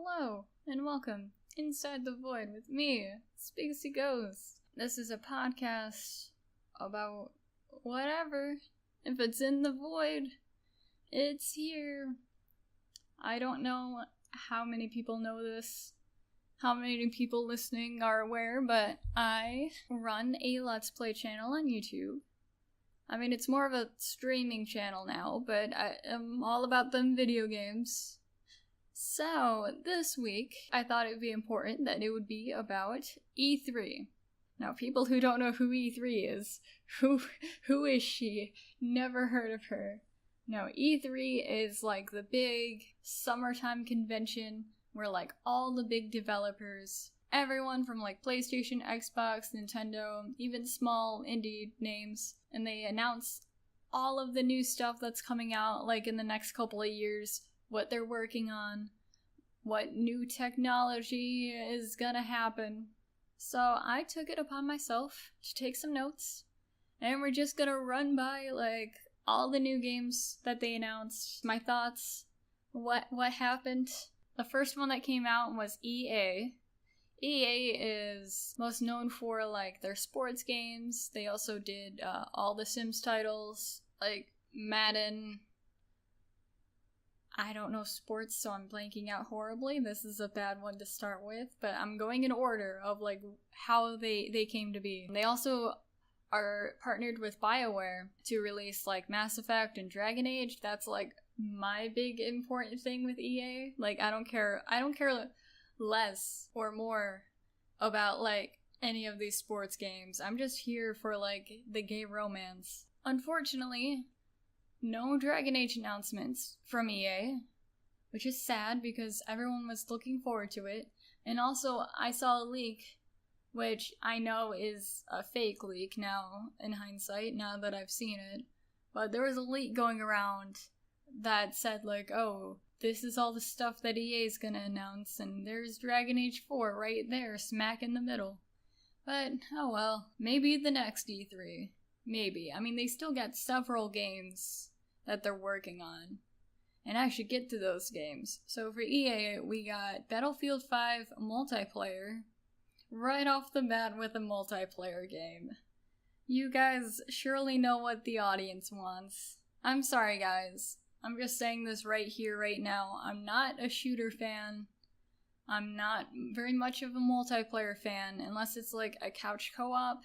Hello, and welcome Inside the Void with me, Spacey Ghost. This is a podcast about whatever. If it's in the void, it's here. I don't know how many people know this, how many people listening are aware, but I run a Let's Play channel on YouTube. I mean, it's more of a streaming channel now, but I am all about them video games. So, this week, I thought it would be important that it would be about E3. Now, people who don't know who E3 is, who is she? Never heard of her. No, E3 is like the big summertime convention where like all the big developers, everyone from like PlayStation, Xbox, Nintendo, even small indie names, and they announce all of the new stuff that's coming out like in the next couple of years, what they're working on, what new technology is gonna happen. So I took it upon myself to take some notes, and we're just gonna run by like all the new games that they announced, my thoughts, what happened. The first one that came out was EA. EA is most known for like their sports games. They also did all the Sims titles, like Madden. I don't know sports, so I'm blanking out horribly. This is a bad one to start with, but I'm going in order of like how they came to be. They also are partnered with BioWare to release like Mass Effect and Dragon Age. That's like my big important thing with EA. Like I don't care less or more about like any of these sports games. I'm just here for like the gay romance. Unfortunately, no Dragon Age announcements from EA, which is sad because everyone was looking forward to it. And also, I saw a leak, which I know is a fake leak now, in hindsight, now that I've seen it. But there was a leak going around that said like, oh, this is all the stuff that EA is gonna announce, and there's Dragon Age 4 right there, smack in the middle. But, oh well, maybe the next E3. Maybe. I mean, they still got several games that they're working on, and I should get to those games. So for EA, we got Battlefield 5 multiplayer, right off the bat with a multiplayer game. You guys surely know what the audience wants. I'm sorry, guys. I'm just saying this right here, right now. I'm not a shooter fan. I'm not very much of a multiplayer fan, unless it's like a couch co-op,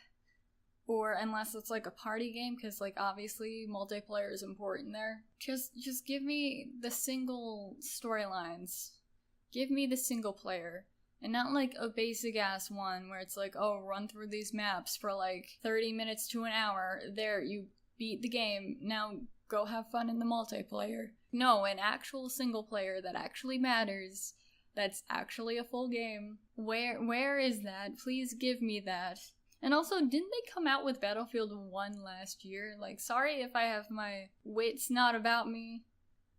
or unless it's like a party game, because like obviously multiplayer is important there. Just give me the single storylines. Give me the single player. And not like a basic ass one where it's like, oh, run through these maps for like 30 minutes to an hour. There, you beat the game. Now go have fun in the multiplayer. No, an actual single player that actually matters. That's actually a full game. Where is that? Please give me that. And also, didn't they come out with Battlefield 1 last year? Like, sorry if I have my wits not about me,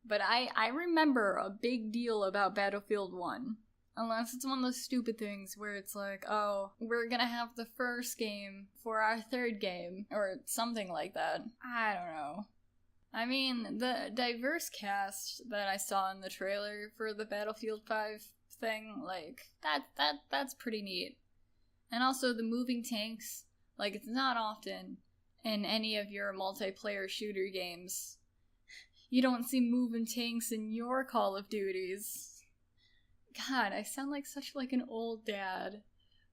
but I remember a big deal about Battlefield 1. Unless it's one of those stupid things where it's like, oh, we're gonna have the first game for our third game, or something like that. I don't know. I mean, the diverse cast that I saw in the trailer for the Battlefield 5 thing, like, that's pretty neat. And also the moving tanks, like, it's not often in any of your multiplayer shooter games. You don't see moving tanks in your Call of Duties. God, I sound like such like an old dad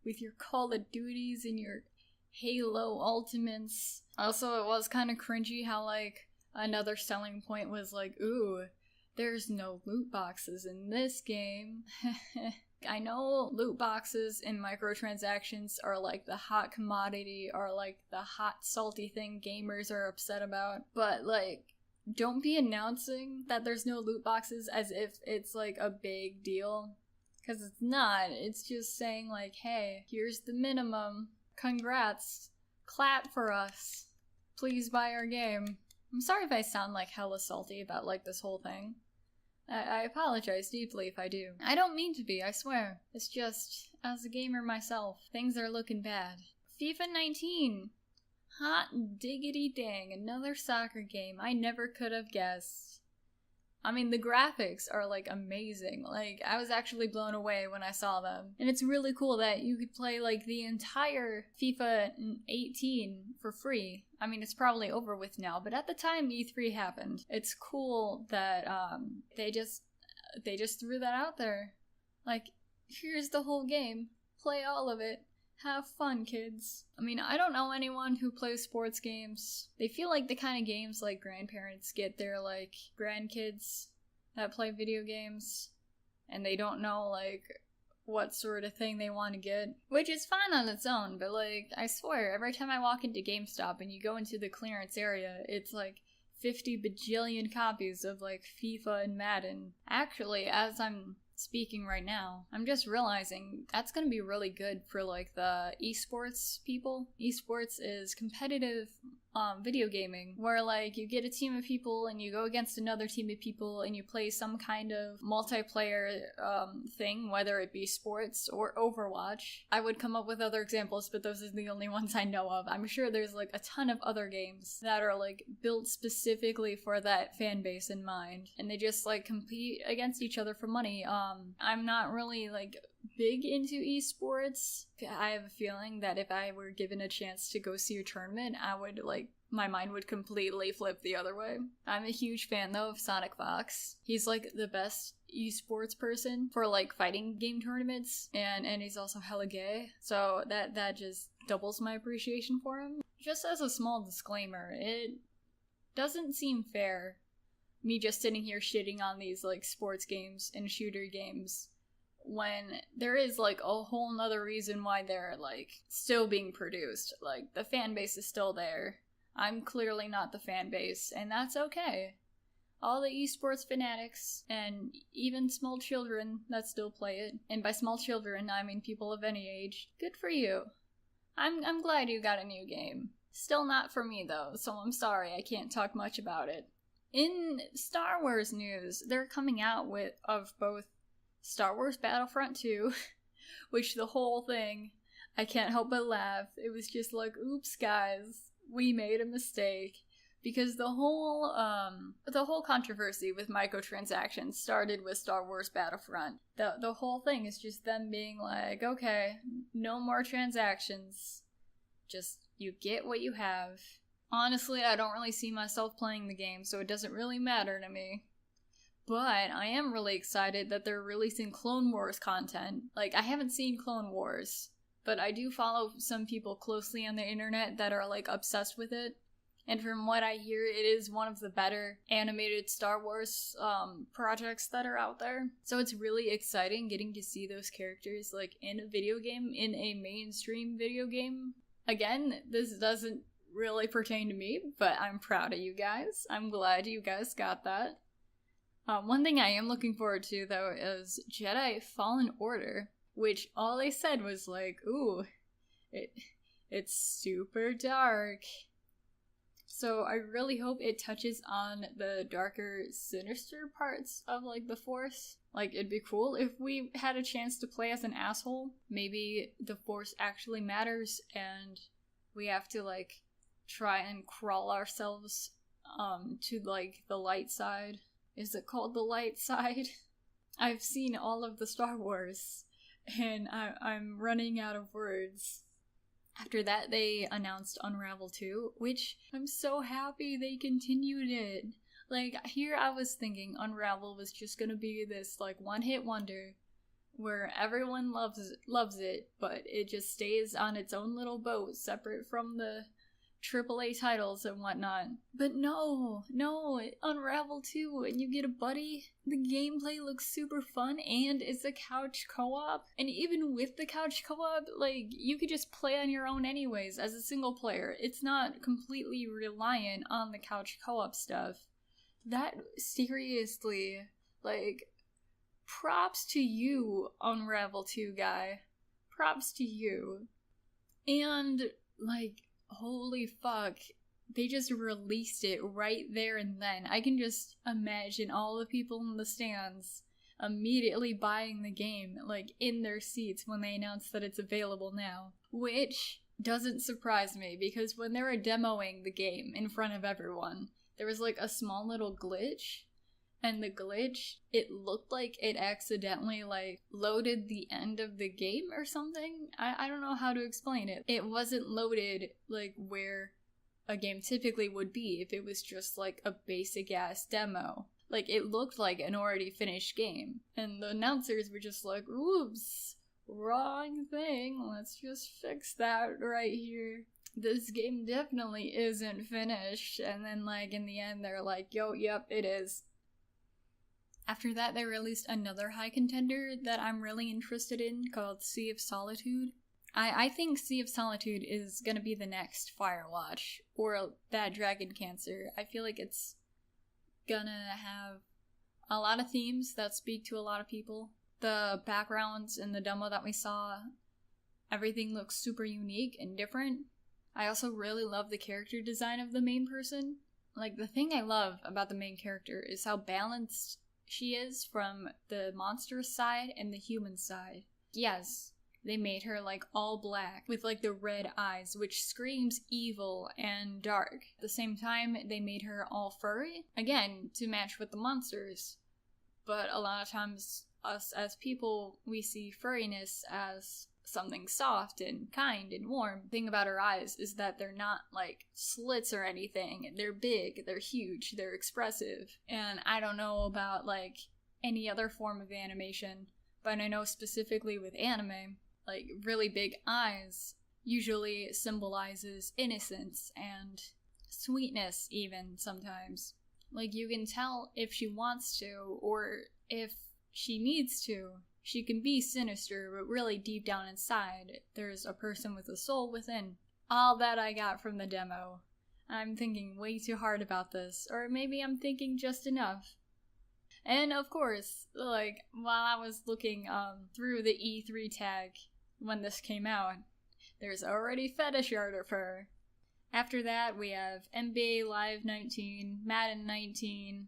with your Call of Duties and your Halo Ultimates. Also, it was kind of cringy how like another selling point was like, ooh, there's no loot boxes in this game. I know loot boxes and microtransactions are like the hot commodity, or like the hot salty thing gamers are upset about, but like, don't be announcing that there's no loot boxes as if it's like a big deal, because it's not. It's just saying like, hey, here's the minimum, congrats, clap for us, please buy our game. I'm sorry if I sound like hella salty about like this whole thing. I apologize deeply if I do. I don't mean to be, I swear. It's just, as a gamer myself, things are looking bad. FIFA 19! Hot diggity dang, another soccer game I never could have guessed. I mean, the graphics are, like, amazing. Like, I was actually blown away when I saw them. And it's really cool that you could play, like, the entire FIFA 18 for free. I mean, it's probably over with now, but at the time E3 happened, it's cool that, they just threw that out there. Like, here's the whole game. Play all of it. Have fun, kids. I mean, I don't know anyone who plays sports games. They feel like the kind of games like grandparents get their, like, grandkids that play video games, and they don't know, like, what sort of thing they want to get. Which is fine on its own, but, like, I swear, every time I walk into GameStop and you go into the clearance area, it's, like, 50 bajillion copies of, like, FIFA and Madden. Actually, as I'm speaking right now, I'm just realizing that's gonna be really good for, like, the esports people. Esports is competitive video gaming, where, like, you get a team of people and you go against another team of people and you play some kind of multiplayer thing, whether it be sports or Overwatch. I would come up with other examples, but those are the only ones I know of. I'm sure there's, like, a ton of other games that are, like, built specifically for that fan base in mind, and they just, like, compete against each other for money. I'm not really, like, big into esports. I have a feeling that if I were given a chance to go see a tournament, I would, like, my mind would completely flip the other way. I'm a huge fan, though, of Sonic Fox. He's, like, the best esports person for, like, fighting game tournaments, and he's also hella gay, so that just doubles my appreciation for him. Just as a small disclaimer, it doesn't seem fair, me just sitting here shitting on these, like, sports games and shooter games, when there is, like, a whole nother reason why they're, like, still being produced. Like, the fan base is still there. I'm clearly not the fan base, and that's okay. All the esports fanatics, and even small children that still play it, and by small children, I mean people of any age, good for you. I'm glad you got a new game. Still not for me, though, so I'm sorry I can't talk much about it. In Star Wars news, they're coming out of both Star Wars Battlefront 2, which the whole thing, I can't help but laugh. It was just like, oops guys, we made a mistake. Because the whole controversy with microtransactions started with Star Wars Battlefront. The whole thing is just them being like, okay, no more transactions. Just, you get what you have. Honestly, I don't really see myself playing the game, so it doesn't really matter to me. But I am really excited that they're releasing Clone Wars content. Like, I haven't seen Clone Wars, but I do follow some people closely on the internet that are, like, obsessed with it. And from what I hear, it is one of the better animated Star Wars projects that are out there. So it's really exciting getting to see those characters, like, in a video game, in a mainstream video game. Again, this doesn't really pertain to me, but I'm proud of you guys. I'm glad you guys got that. One thing I am looking forward to, though, is Jedi Fallen Order, which all they said was like, ooh, it's super dark. So I really hope it touches on the darker, sinister parts of, like, the Force. Like, it'd be cool if we had a chance to play as an asshole. Maybe the Force actually matters, and we have to, like, try and crawl ourselves to, like, the light side. Is it called the light side? I've seen all of the Star Wars, and I'm running out of words. After that, they announced Unravel 2, which I'm so happy they continued it. Like, here I was thinking Unravel was just gonna be this, like, one-hit wonder where everyone loves it, but it just stays on its own little boat, separate from the AAA titles and whatnot. But no, Unravel 2, and you get a buddy. The gameplay looks super fun, and it's a couch co-op. And even with the couch co-op, like, you could just play on your own anyways as a single player. It's not completely reliant on the couch co-op stuff. That, seriously, like, props to you, Unravel 2 guy. Props to you. And, like, holy fuck, they just released it right there and then. I can just imagine all the people in the stands immediately buying the game, like, in their seats when they announced that it's available now. Which doesn't surprise me, because when they were demoing the game in front of everyone, there was, like, a small little glitch, And the glitch, it looked like it accidentally, like, loaded the end of the game or something. I don't know how to explain it. It wasn't loaded, like, where a game typically would be if it was just, like, a basic-ass demo. Like, it looked like an already finished game. And the announcers were just like, oops, wrong thing. Let's just fix that right here. This game definitely isn't finished. And then, like, in the end, they're like, yo, yep, it is. After that, they released another high contender that I'm really interested in called Sea of Solitude. I think Sea of Solitude is gonna be the next Firewatch, or Bad Dragon Cancer. I feel like it's gonna have a lot of themes that speak to a lot of people. The backgrounds in the demo that we saw, everything looks super unique and different. I also really love the character design of the main person. Like, the thing I love about the main character is how balanced she is from the monster side and the human side. Yes, they made her, like, all black with, like, the red eyes, which screams evil and dark. At the same time, they made her all furry, again, to match with the monsters. But a lot of times, us as people, we see furriness as something soft and kind and warm. The thing about her eyes is that they're not, like, slits or anything. They're big, they're huge, they're expressive. And I don't know about, like, any other form of animation, but I know specifically with anime, like, really big eyes usually symbolizes innocence and sweetness even sometimes. Like, you can tell if she wants to, or if she needs to. She can be sinister, but really deep down inside, there's a person with a soul within. All that I got from the demo. I'm thinking way too hard about this, or maybe I'm thinking just enough. And of course, like, while I was looking through the E3 tag when this came out, there's already fetish art of her. After that, we have NBA Live 19, Madden 19,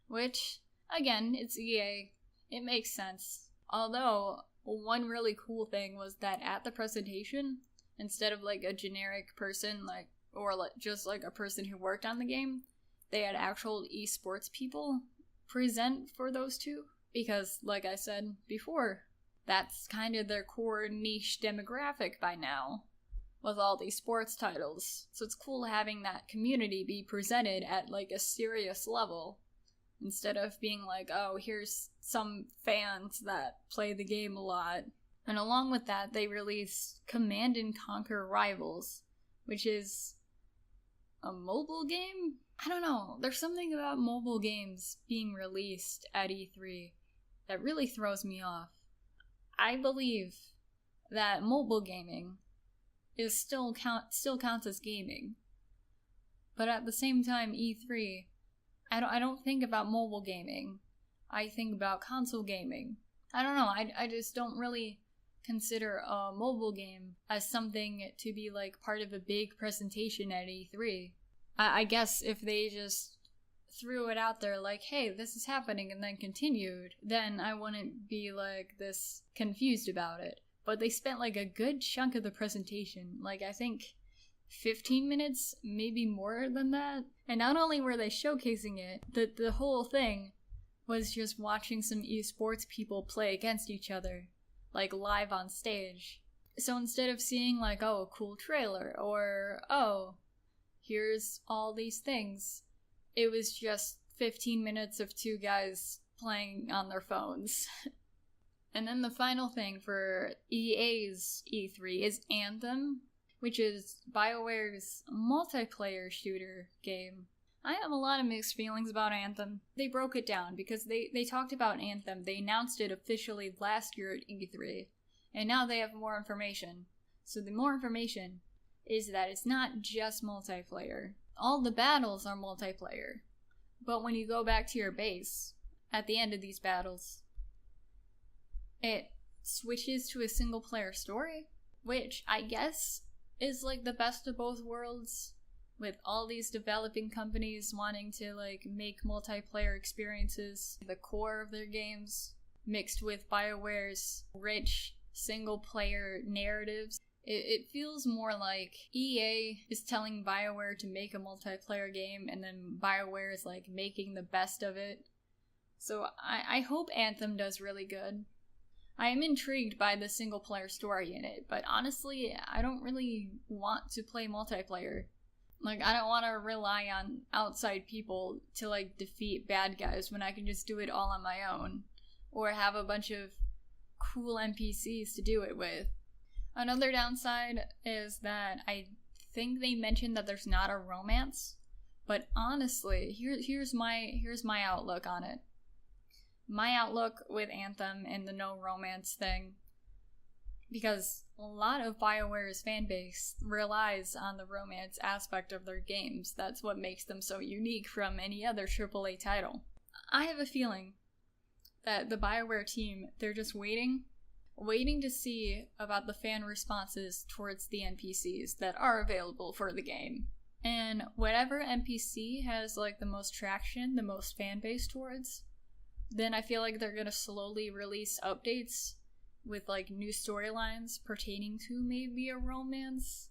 which, again, it's EA. It makes sense. Although, one really cool thing was that at the presentation, instead of, like, a generic person, like, or like, just, like, a person who worked on the game, they had actual esports people present for those two. Because, like I said before, that's kind of their core niche demographic by now, with all these sports titles. So it's cool having that community be presented at, like, a serious level, instead of being like, oh, here's some fans that play the game a lot. And along with that, they released Command & Conquer Rivals, which is a mobile game? I don't know, there's something about mobile games being released at E3 that really throws me off. I believe that mobile gaming is still counts as gaming. But at the same time, E3, I don't think about mobile gaming. I think about console gaming. I don't know, I just don't really consider a mobile game as something to be, like, part of a big presentation at E3. I guess if they just threw it out there like, hey, this is happening, and then continued, then I wouldn't be, like, this confused about it. But they spent, like, a good chunk of the presentation, like, I think 15 minutes, maybe more than that. And not only were they showcasing it, the whole thing was just watching some esports people play against each other, like, live on stage. So instead of seeing, like, oh, a cool trailer, or, oh, here's all these things, it was just 15 minutes of two guys playing on their phones. And then the final thing for EA's E3 is Anthem, which is BioWare's multiplayer shooter game. I have a lot of mixed feelings about Anthem. They broke it down because they talked about Anthem. They announced it officially last year at E3, and now they have more information. So the more information is that it's not just multiplayer. All the battles are multiplayer, but when you go back to your base, at the end of these battles, it switches to a single player story, which I guess is, like, the best of both worlds, with all these developing companies wanting to, like, make multiplayer experiences the core of their games, mixed with BioWare's rich single-player narratives. It feels more like EA is telling BioWare to make a multiplayer game, and then BioWare is, like, making the best of it. So I hope Anthem does really good. I am intrigued by the single player story in it, but honestly, I don't really want to play multiplayer. Like, I don't want to rely on outside people to, like, defeat bad guys when I can just do it all on my own. Or have a bunch of cool NPCs to do it with. Another downside is that I think they mentioned that there's not a romance. But honestly, here's my outlook on it. My outlook with Anthem and the no romance thing, because a lot of BioWare's fanbase relies on the romance aspect of their games. That's what makes them so unique from any other AAA title. I have a feeling that the BioWare team, they're just waiting to see about the fan responses towards the NPCs that are available for the game. And whatever NPC has like the most traction, the most fan base towards, then I feel like they're gonna slowly release updates with like new storylines pertaining to maybe a romance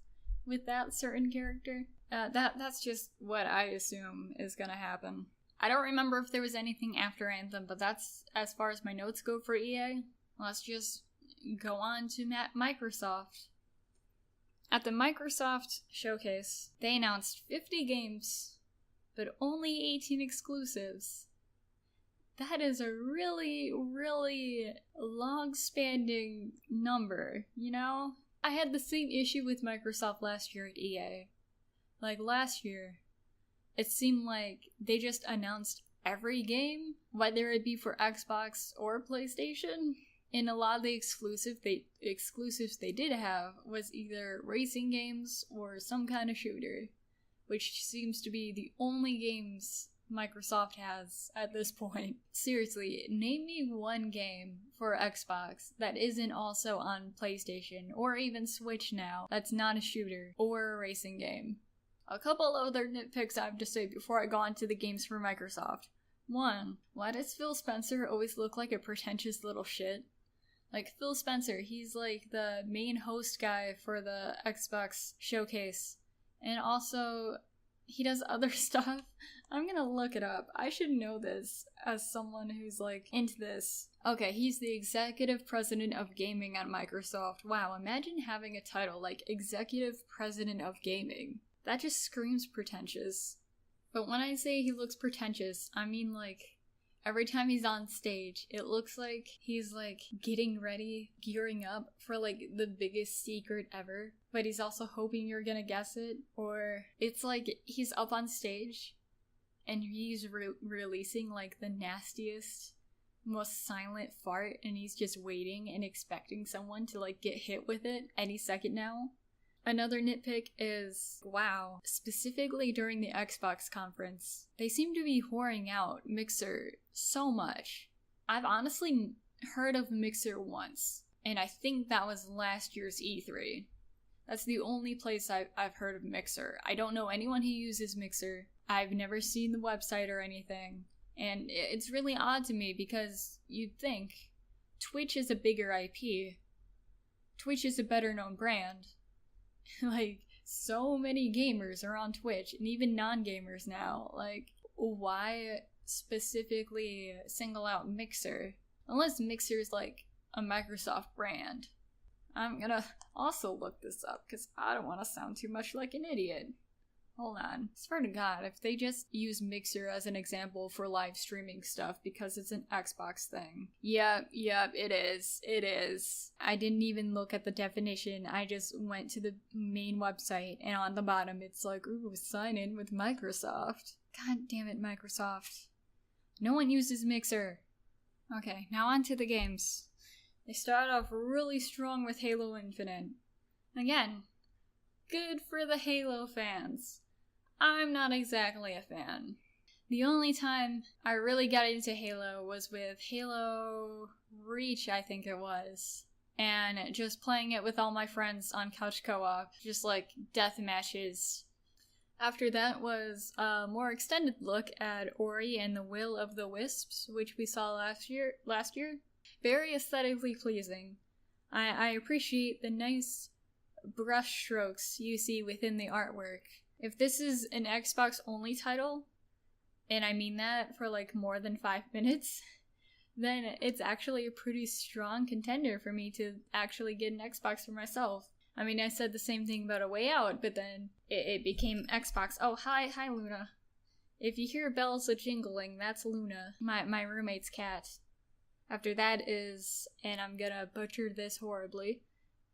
with that certain character. That's just what I assume is gonna happen. I don't remember if there was anything after Anthem, but that's as far as my notes go for EA. Let's just go on to Microsoft. At the Microsoft showcase, they announced 50 games, but only 18 exclusives. That is a really, really long-spanning number, you know? I had the same issue with Microsoft last year at EA. Like, last year, it seemed like they just announced every game, whether it be for Xbox or PlayStation. And a lot of the exclusives they did have was either racing games or some kind of shooter, which seems to be the only games Microsoft has at this point. Seriously, name me one game for Xbox that isn't also on PlayStation or even Switch now that's not a shooter or a racing game. A couple other nitpicks I have to say before I go on to the games for Microsoft. 1. Why does Phil Spencer always look like a pretentious little shit? Like, Phil Spencer, he's like the main host guy for the Xbox showcase. And also, he does other stuff. I'm gonna look it up. I should know this as someone who's like into this. Okay, he's the executive president of gaming at Microsoft. Wow, imagine having a title like executive president of gaming. That just screams pretentious. But when I say he looks pretentious, I mean like every time he's on stage, it looks like he's like getting ready, gearing up for like the biggest secret ever, but he's also hoping you're gonna guess it. Or it's like he's up on stage and he's releasing like the nastiest, most silent fart, and he's just waiting and expecting someone to like get hit with it any second now. Another nitpick is, wow, specifically during the Xbox conference, they seem to be whoring out Mixer so much. I've honestly heard of Mixer once, and I think that was last year's E3. That's the only place I've heard of Mixer. I don't know anyone who uses Mixer. I've never seen the website or anything, and it's really odd to me because you'd think Twitch is a bigger IP. Twitch is a better known brand. Like, so many gamers are on Twitch, and even non-gamers now. Like, why specifically single out Mixer? Unless Mixer's like a Microsoft brand. I'm gonna also look this up, because I don't want to sound too much like an idiot. Hold on. Swear to God, if they just use Mixer as an example for live streaming stuff because it's an Xbox thing. Yep, it is. It is. I didn't even look at the definition. I just went to the main website, and on the bottom it's like, ooh, sign in with Microsoft. God damn it, Microsoft. No one uses Mixer. Okay, now on to the games. They start off really strong with Halo Infinite. Again, good for the Halo fans. I'm not exactly a fan. The only time I really got into Halo was with Halo Reach, I think it was. And just playing it with all my friends on couch co-op, just like death matches. After that was a more extended look at Ori and the Will of the Wisps, which we saw last year. Very aesthetically pleasing. I appreciate the nice brush strokes you see within the artwork. If this is an Xbox only title, and I mean that for like more than 5 minutes, then it's actually a pretty strong contender for me to actually get an Xbox for myself. I mean, I said the same thing about A Way Out, but then it became Xbox. Oh, hi Luna. If you hear bells a-jingling, that's Luna, my roommate's cat. After that is, and I'm gonna butcher this horribly,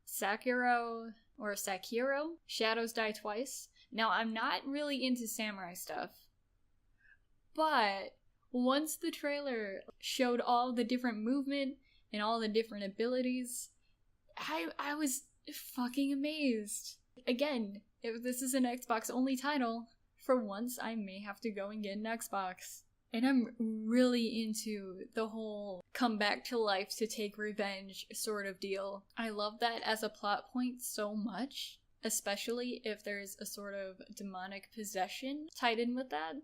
Sekiro, Shadows Die Twice. Now, I'm not really into samurai stuff, but once the trailer showed all the different movement and all the different abilities, I was fucking amazed. Again, if this is an Xbox only title, for once I may have to go and get an Xbox. And I'm really into the whole come back to life to take revenge sort of deal. I love that as a plot point so much, especially if there's a sort of demonic possession tied in with that.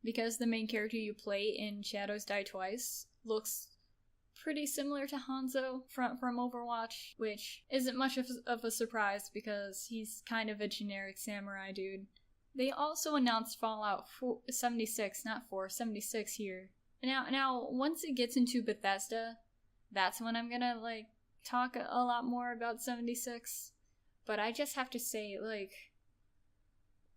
Because the main character you play in Shadows Die Twice looks pretty similar to Hanzo from Overwatch, which isn't much of a surprise because he's kind of a generic samurai dude. They also announced Fallout 76, not 4, 76 here. Now, once it gets into Bethesda, that's when I'm gonna, like, talk a lot more about 76. But I just have to say, like,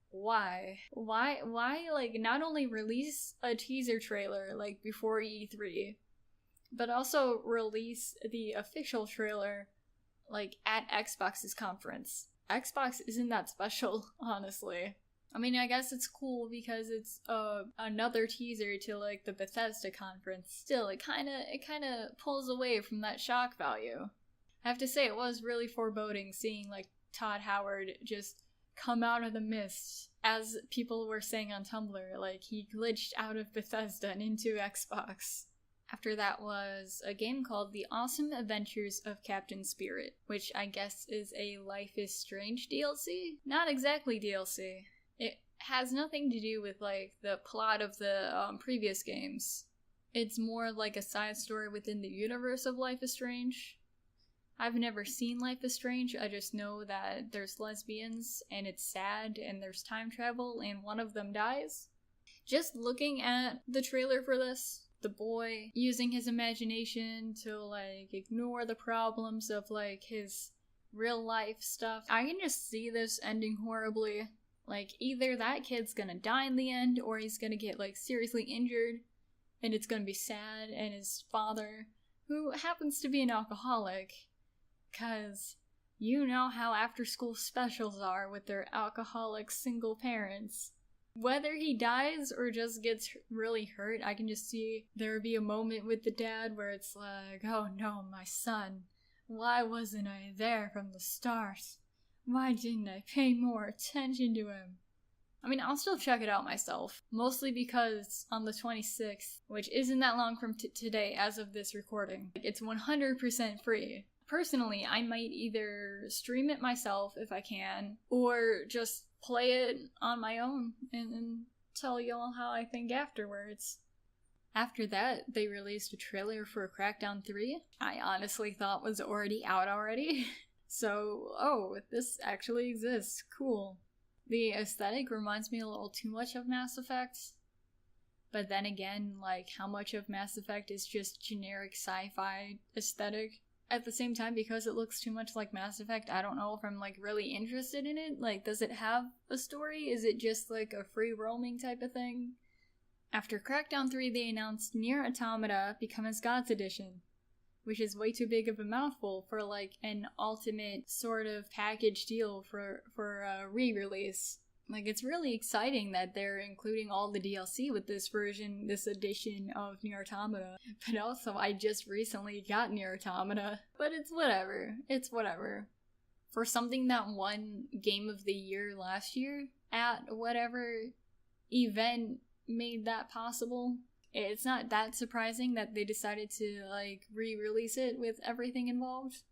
why? Why, like, not only release a teaser trailer, like, before E3, but also release the official trailer, like, at Xbox's conference. Xbox isn't that special, honestly. I mean, I guess it's cool because it's another teaser to, like, the Bethesda conference. Still, it kind of pulls away from that shock value. I have to say, it was really foreboding seeing, like, Todd Howard just come out of the mist, as people were saying on Tumblr, like, he glitched out of Bethesda and into Xbox. After that was a game called The Awesome Adventures of Captain Spirit, which I guess is a Life is Strange DLC? Not exactly DLC. It has nothing to do with, like, the plot of the previous games. It's more like a side story within the universe of Life is Strange. I've never seen Life is Strange, I just know that there's lesbians, and it's sad, and there's time travel, and one of them dies. Just looking at the trailer for this, the boy using his imagination to, like, ignore the problems of, like, his real life stuff, I can just see this ending horribly. Like, either that kid's gonna die in the end, or he's gonna get, like, seriously injured, and it's gonna be sad, and his father, who happens to be an alcoholic, 'cause you know how after-school specials are with their alcoholic single parents. Whether he dies or just gets really hurt, I can just see there would be a moment with the dad where it's like, oh no, my son, why wasn't I there from the start? Why didn't I pay more attention to him? I mean, I'll still check it out myself. Mostly because on the 26th, which isn't that long from today as of this recording, it's 100% free. Personally, I might either stream it myself if I can, or just play it on my own and tell y'all how I think afterwards. After that, they released a trailer for Crackdown 3. I honestly thought was already out already. So, oh, this actually exists. Cool. The aesthetic reminds me a little too much of Mass Effect. But then again, like, how much of Mass Effect is just generic sci-fi aesthetic? At the same time, because it looks too much like Mass Effect, I don't know if I'm, like, really interested in it. Like, does it have a story? Is it just, like, a free roaming type of thing? After Crackdown 3, they announced Nier Automata Become as Gods Edition, which is way too big of a mouthful for, like, an ultimate sort of package deal for a re-release. Like, it's really exciting that they're including all the DLC with this version, this edition of Nier Automata. But also, I just recently got Nier Automata. But it's whatever. It's whatever. For something that won Game of the Year last year, at whatever event made that possible, it's not that surprising that they decided to, like, re-release it with everything involved.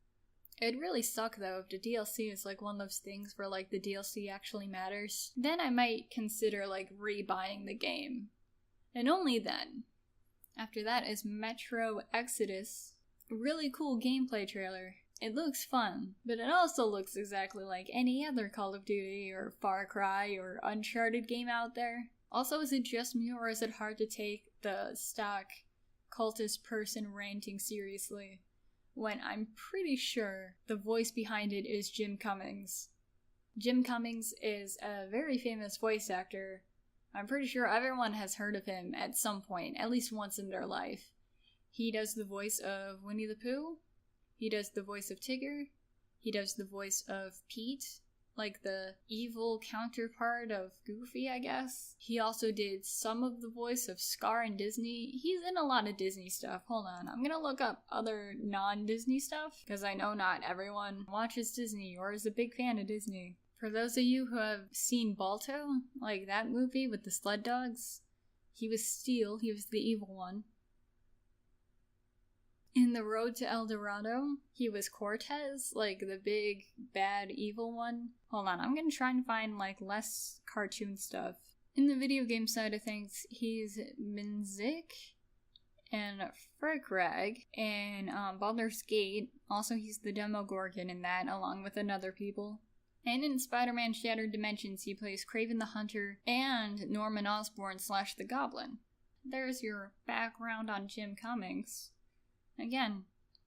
It'd really suck, though, if the DLC is, like, one of those things where, like, the DLC actually matters. Then I might consider, like, re-buying the game. And only then. After that is Metro Exodus. A really cool gameplay trailer. It looks fun, but it also looks exactly like any other Call of Duty or Far Cry or Uncharted game out there. Also, is it just me, or is it hard to take the stock cultist person ranting seriously when I'm pretty sure the voice behind it is Jim Cummings? Jim Cummings is a very famous voice actor. I'm pretty sure everyone has heard of him at some point, at least once in their life. He does the voice of Winnie the Pooh. He does the voice of Tigger. He does the voice of Pete, like the evil counterpart of Goofy, I guess. He also did some of the voice of Scar in Disney. He's in a lot of Disney stuff. Hold on, I'm gonna look up other non-Disney stuff, because I know not everyone watches Disney or is a big fan of Disney. For those of you who have seen Balto, like that movie with the sled dogs, he was Steel, he was the evil one. In The Road to El Dorado, he was Cortez, like the big, bad, evil one. Hold on, I'm gonna try and find, like, less cartoon stuff. In the video game side of things, he's Minzik and Frickrag in Baldur's Gate. Also, he's the Demogorgon in that, along with other people. And in Spider-Man Shattered Dimensions, he plays Kraven the Hunter and Norman Osborn / the Goblin. There's your background on Jim Cummings. Again,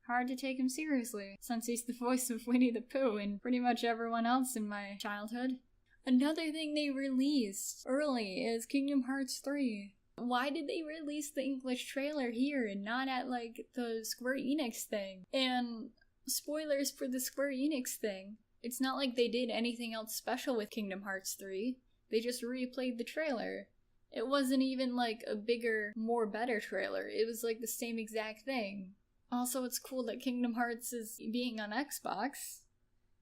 hard to take him seriously, since he's the voice of Winnie the Pooh and pretty much everyone else in my childhood. Another thing they released early is Kingdom Hearts 3. Why did they release the English trailer here and not at, like, the Square Enix thing? And spoilers for the Square Enix thing. It's not like they did anything else special with Kingdom Hearts 3. They just replayed the trailer. It wasn't even, like, a bigger, more better trailer. It was, like, the same exact thing. Also, it's cool that Kingdom Hearts is being on Xbox.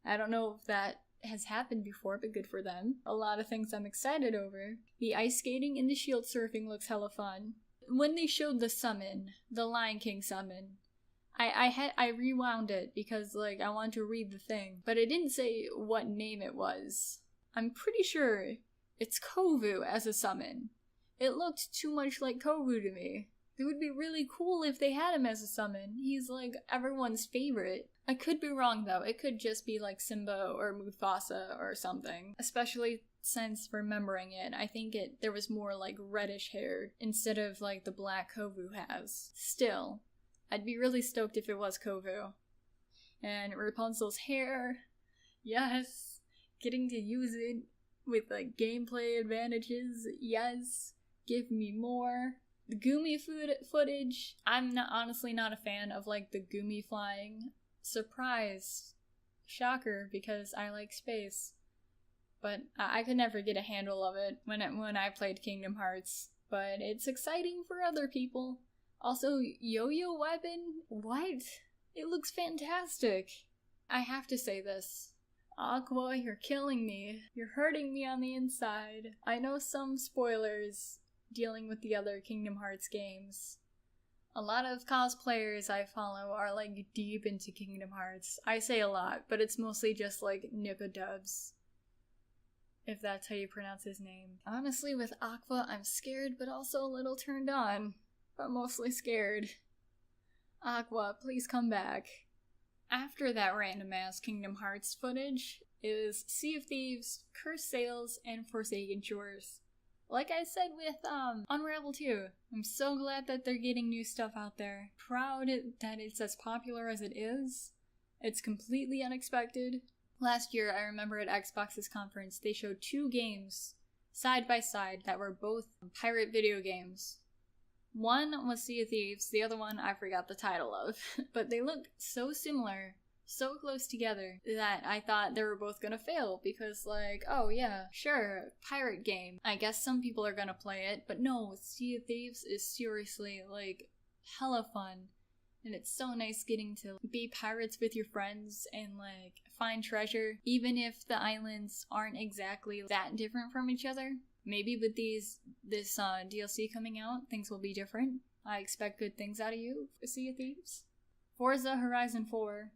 I don't know if that has happened before, but good for them. A lot of things I'm excited over. The ice skating and the shield surfing looks hella fun. When they showed the summon, the Lion King summon, I rewound it because, like, I wanted to read the thing, but it didn't say what name it was. I'm pretty sure it's Kovu as a summon. It looked too much like Kovu to me. It would be really cool if they had him as a summon. He's, like, everyone's favorite. I could be wrong, though. It could just be, like, Simba or Mufasa or something. Especially since, remembering it, I think there was more, like, reddish hair instead of, like, the black Kovu has. Still, I'd be really stoked if it was Kovu. And Rapunzel's hair. Yes. Getting to use it with, like, gameplay advantages. Yes. Give me more. The Goomy footage, I'm honestly not a fan of, like, the Goomy flying. Surprise. Shocker, because I like space. But I could never get a handle of it when I played Kingdom Hearts. But it's exciting for other people. Also, yo-yo weapon? What? It looks fantastic. I have to say this. Aqua, you're killing me. You're hurting me on the inside. I know some spoilers dealing with the other Kingdom Hearts games. A lot of cosplayers I follow are, like, deep into Kingdom Hearts. I say a lot, but it's mostly just, like, Nippodubs. If that's how you pronounce his name. Honestly, with Aqua, I'm scared, but also a little turned on. But mostly scared. Aqua, please come back. After that random-ass Kingdom Hearts footage is Sea of Thieves, Cursed Sails, and Forsaken Shores. Like I said with Unravel 2, I'm so glad that they're getting new stuff out there. Proud that it's as popular as it is. It's completely unexpected. Last year, I remember at Xbox's conference, they showed 2 games side by side that were both pirate video games. One was Sea of Thieves, the other one I forgot the title of. But they looked so similar, so close together, that I thought they were both gonna fail, because, like, oh yeah, sure, pirate game. I guess some people are gonna play it, but no, Sea of Thieves is seriously, like, hella fun. And it's so nice getting to be pirates with your friends and, like, find treasure, even if the islands aren't exactly that different from each other. Maybe with this DLC coming out, things will be different. I expect good things out of you for Sea of Thieves. Forza Horizon 4.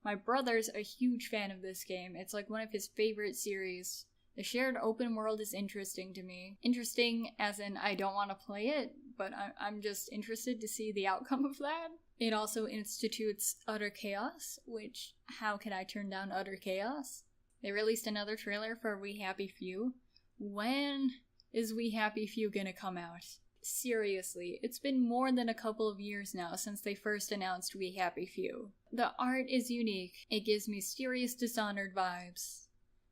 My brother's a huge fan of this game. It's like one of his favorite series. The shared open world is interesting to me. Interesting as in I don't want to play it, but I'm just interested to see the outcome of that. It also institutes Utter Chaos, which, how could I turn down Utter Chaos? They released another trailer for We Happy Few. When is We Happy Few gonna come out? Seriously, it's been more than a couple of years now since they first announced We Happy Few. The art is unique. It gives me serious Dishonored vibes.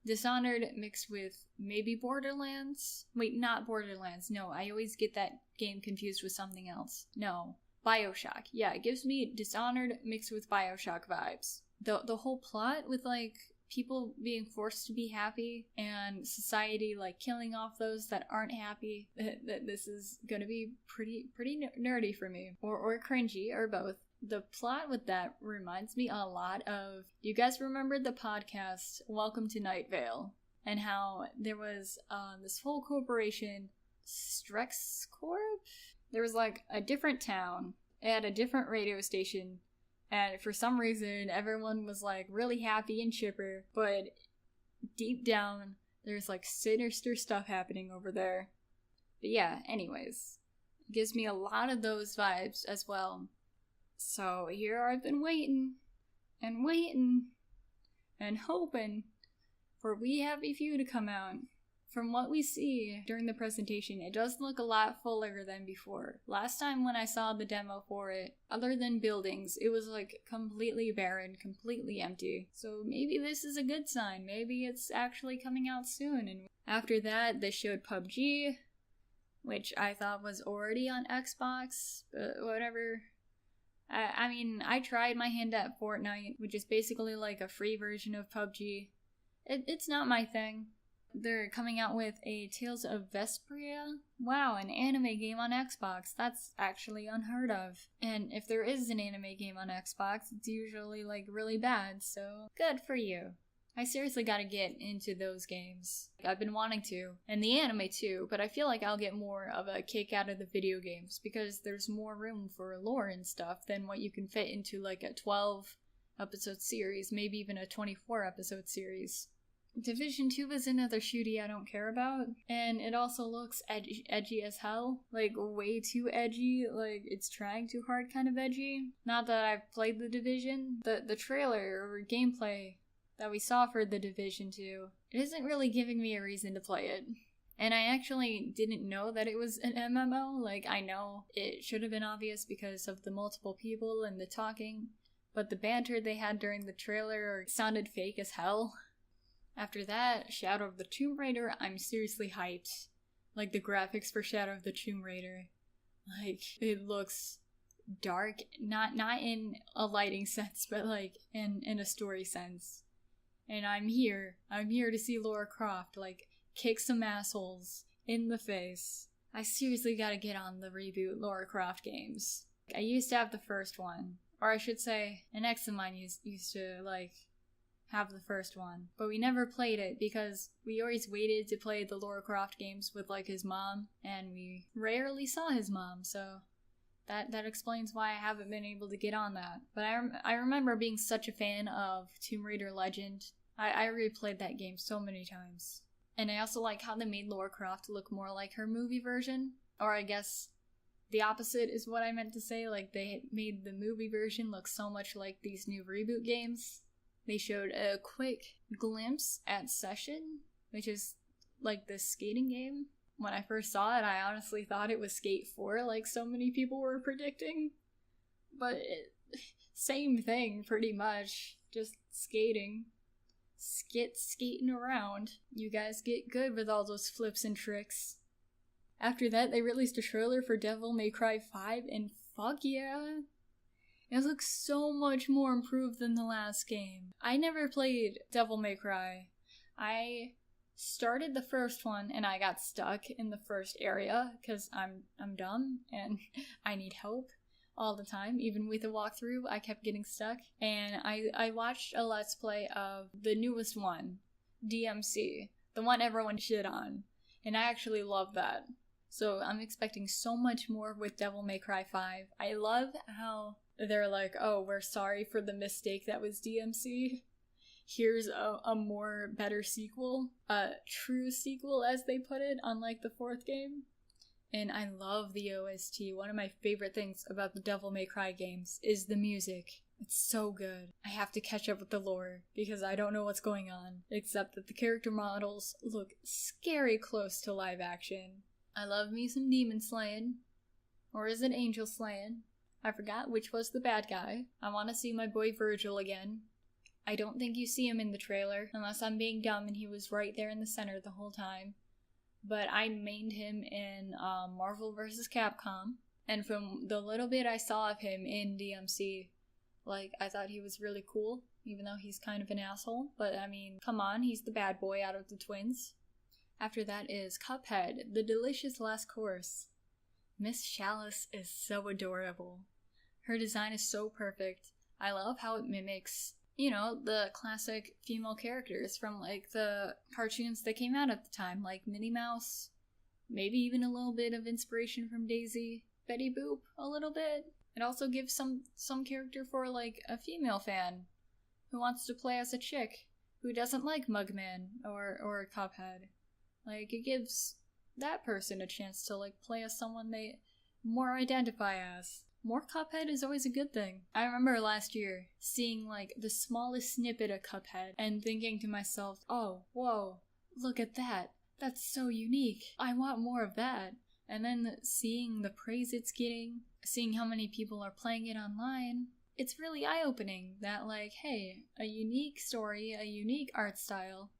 Dishonored mixed with maybe Borderlands? Wait, not Borderlands. No, I always get that game confused with something else. No, BioShock. Yeah, it gives me Dishonored mixed with BioShock vibes. The whole plot with, like, people being forced to be happy and society, like, killing off those that aren't happy, this is gonna be pretty nerdy for me. Or cringy, or both. The plot with that reminds me a lot of, you guys remember the podcast Welcome to Night Vale, and how there was this whole corporation, Strex Corp? There was like a different town, it had a different radio station, and for some reason everyone was like really happy and chipper, but deep down there's like sinister stuff happening over there. But yeah, anyways, it gives me a lot of those vibes as well. So here I've been waiting and hoping for We Happy Few to come out. From what we see during the presentation, it does look a lot fuller than before. Last time when I saw the demo for it, other than buildings, it was like completely barren, completely empty. So maybe this is a good sign. Maybe it's actually coming out soon. And after that, they showed PUBG, which I thought was already on Xbox, but whatever. I mean, I tried my hand at Fortnite, which is basically like a free version of PUBG. It's not my thing. They're coming out with a Tales of Vesperia? Wow, an anime game on Xbox. That's actually unheard of. And if there is an anime game on Xbox, it's usually like really bad, so good for you. I seriously gotta get into those games. I've been wanting to, and the anime too, but I feel like I'll get more of a kick out of the video games because there's more room for lore and stuff than what you can fit into like a 12 episode series, maybe even a 24 episode series. Division 2 is another shooty I don't care about, and it also looks edgy as hell, like way too edgy, like it's trying too hard kind of edgy. Not that I've played the Division, the trailer or gameplay that we saw for the Division 2, it isn't really giving me a reason to play it. And I actually didn't know that it was an MMO, like I know it should have been obvious because of the multiple people and the talking, but the banter they had during the trailer sounded fake as hell. After that, Shadow of the Tomb Raider, I'm seriously hyped. Like the graphics for Shadow of the Tomb Raider, like it looks dark, not in a lighting sense, but like in a story sense. And I'm here to see Lara Croft, like, kick some assholes in the face. I seriously gotta get on the reboot Lara Croft games. I used to have the first one, or I should say, an ex of mine used to, like, have the first one. But we never played it because we always waited to play the Lara Croft games with, like, his mom, and we rarely saw his mom, so that explains why I haven't been able to get on that. But I remember being such a fan of Tomb Raider Legend. I replayed that game so many times. And I also like how they made Lara Croft look more like her movie version. Or I guess the opposite is what I meant to say. Like, they made the movie version look so much like these new reboot games. They showed a quick glimpse at Session, which is like this skating game. When I first saw it, I honestly thought it was Skate 4, like so many people were predicting. But same thing, pretty much. Just skating. Skating around. You guys get good with all those flips and tricks. After that, they released a trailer for Devil May Cry 5, and fuck yeah! It looks so much more improved than the last game. I never played Devil May Cry. I started the first one and I got stuck in the first area because I'm dumb and I need help all the time. Even with a walkthrough, I kept getting stuck. And I watched a Let's Play of the newest one, DMC, the one everyone shit on. And I actually love that. So I'm expecting so much more with Devil May Cry 5. I love how they're like, oh, we're sorry for the mistake that was DMC. Here's a more better sequel. A true sequel, as they put it, unlike the fourth game. And I love the OST. One of my favorite things about the Devil May Cry games is the music. It's so good. I have to catch up with the lore because I don't know what's going on, except that the character models look scary close to live action. I love me some demon slaying. Or is it angel slaying? I forgot which was the bad guy. I want to see my boy Virgil again. I don't think you see him in the trailer, unless I'm being dumb and he was right there in the center the whole time. But I mained him in Marvel vs. Capcom, and from the little bit I saw of him in DMC, like, I thought he was really cool, even though he's kind of an asshole. But, I mean, come on, he's the bad boy out of the twins. After that is Cuphead, the delicious last course. Miss Chalice is so adorable. Her design is so perfect. I love how it mimics, you know, the classic female characters from, like, the cartoons that came out at the time, like Minnie Mouse, maybe even a little bit of inspiration from Daisy, Betty Boop, a little bit. It also gives some character for, like, a female fan who wants to play as a chick who doesn't like Mugman or Cuphead. Like, it gives that person a chance to, like, play as someone they more identify as. More Cuphead is always a good thing. I remember last year seeing, like, the smallest snippet of Cuphead and thinking to myself, oh, whoa, look at that. That's so unique. I want more of that. And then seeing the praise it's getting, seeing how many people are playing it online, it's really eye-opening that, like, hey, a unique story, a unique art style,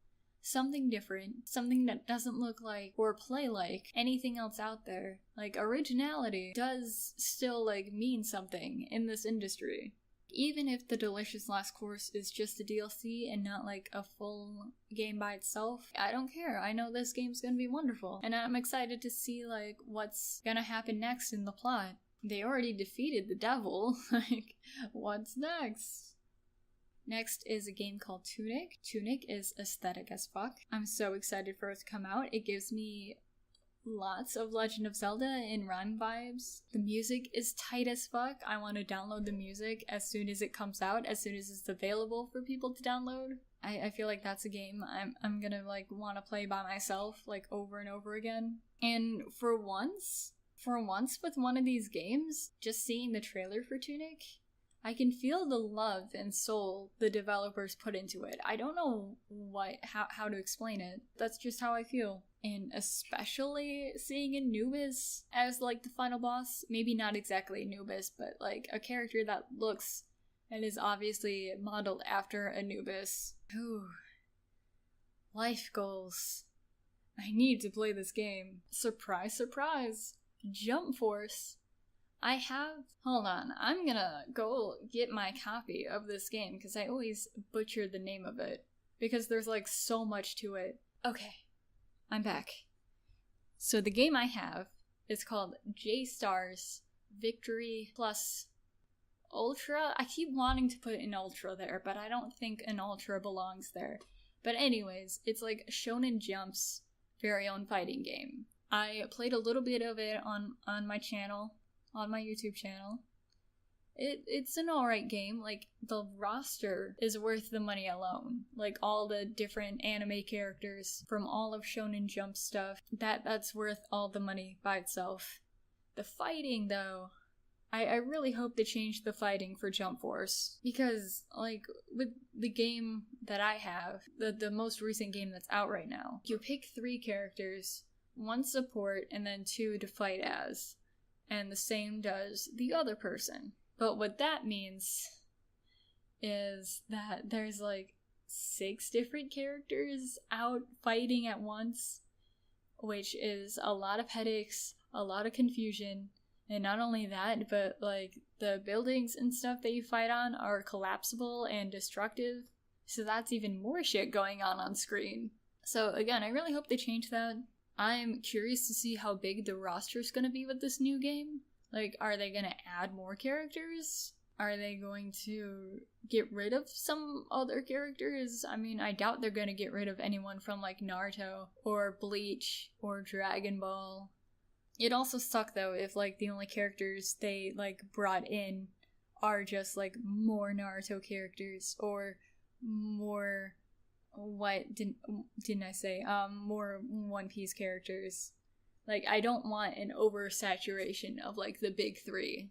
something different, something that doesn't look like or play like anything else out there. Like, originality does still, like, mean something in this industry. Even if the Delicious Last Course is just a DLC and not, like, a full game by itself, I don't care. I know this game's gonna be wonderful. And I'm excited to see, like, what's gonna happen next in the plot. They already defeated the devil. Like, what's next? Next is a game called Tunic. Tunic is aesthetic as fuck. I'm so excited for it to come out. It gives me lots of Legend of Zelda and Rhyme vibes. The music is tight as fuck. I want to download the music as soon as it comes out, as soon as it's available for people to download. I feel like that's a game I'm gonna, like, want to play by myself, like, over and over again. And for once with one of these games, just seeing the trailer for Tunic, I can feel the love and soul the developers put into it. I don't know how to explain it. That's just how I feel. And especially seeing Anubis as, like, the final boss. Maybe not exactly Anubis, but, like, a character that looks and is obviously modeled after Anubis. Ooh. Life goals. I need to play this game. Surprise, surprise. Jump Force. Hold on, I'm gonna go get my copy of this game because I always butcher the name of it because there's, like, so much to it. Okay, I'm back. So the game I have is called J-Stars Victory Plus Ultra. I keep wanting to put an Ultra there, but I don't think an Ultra belongs there. But anyways, it's like Shonen Jump's very own fighting game. I played a little bit of it on my channel. On my YouTube channel. It's an alright game. Like, the roster is worth the money alone. Like, all the different anime characters from all of Shonen Jump stuff, that's worth all the money by itself. The fighting, though, I really hope they change the fighting for Jump Force. Because, like, with the game that I have, the most recent game that's out right now, you pick 3 characters, 1 support, and then 2 to fight as. And the same does the other person. But what that means is that there's, like, 6 different characters out fighting at once, which is a lot of headaches, a lot of confusion, and not only that, but, like, the buildings and stuff that you fight on are collapsible and destructive, so that's even more shit going on screen. So again, I really hope they change that. I'm curious to see how big the roster's gonna be with this new game. Like, are they gonna add more characters? Are they going to get rid of some other characters? I mean, I doubt they're gonna get rid of anyone from, like, Naruto, or Bleach, or Dragon Ball. It'd also suck, though, if, like, the only characters they, like, brought in are just, like, more Naruto characters, or more... what didn't I say? More One Piece characters. Like, I don't want an oversaturation of, like, the big 3.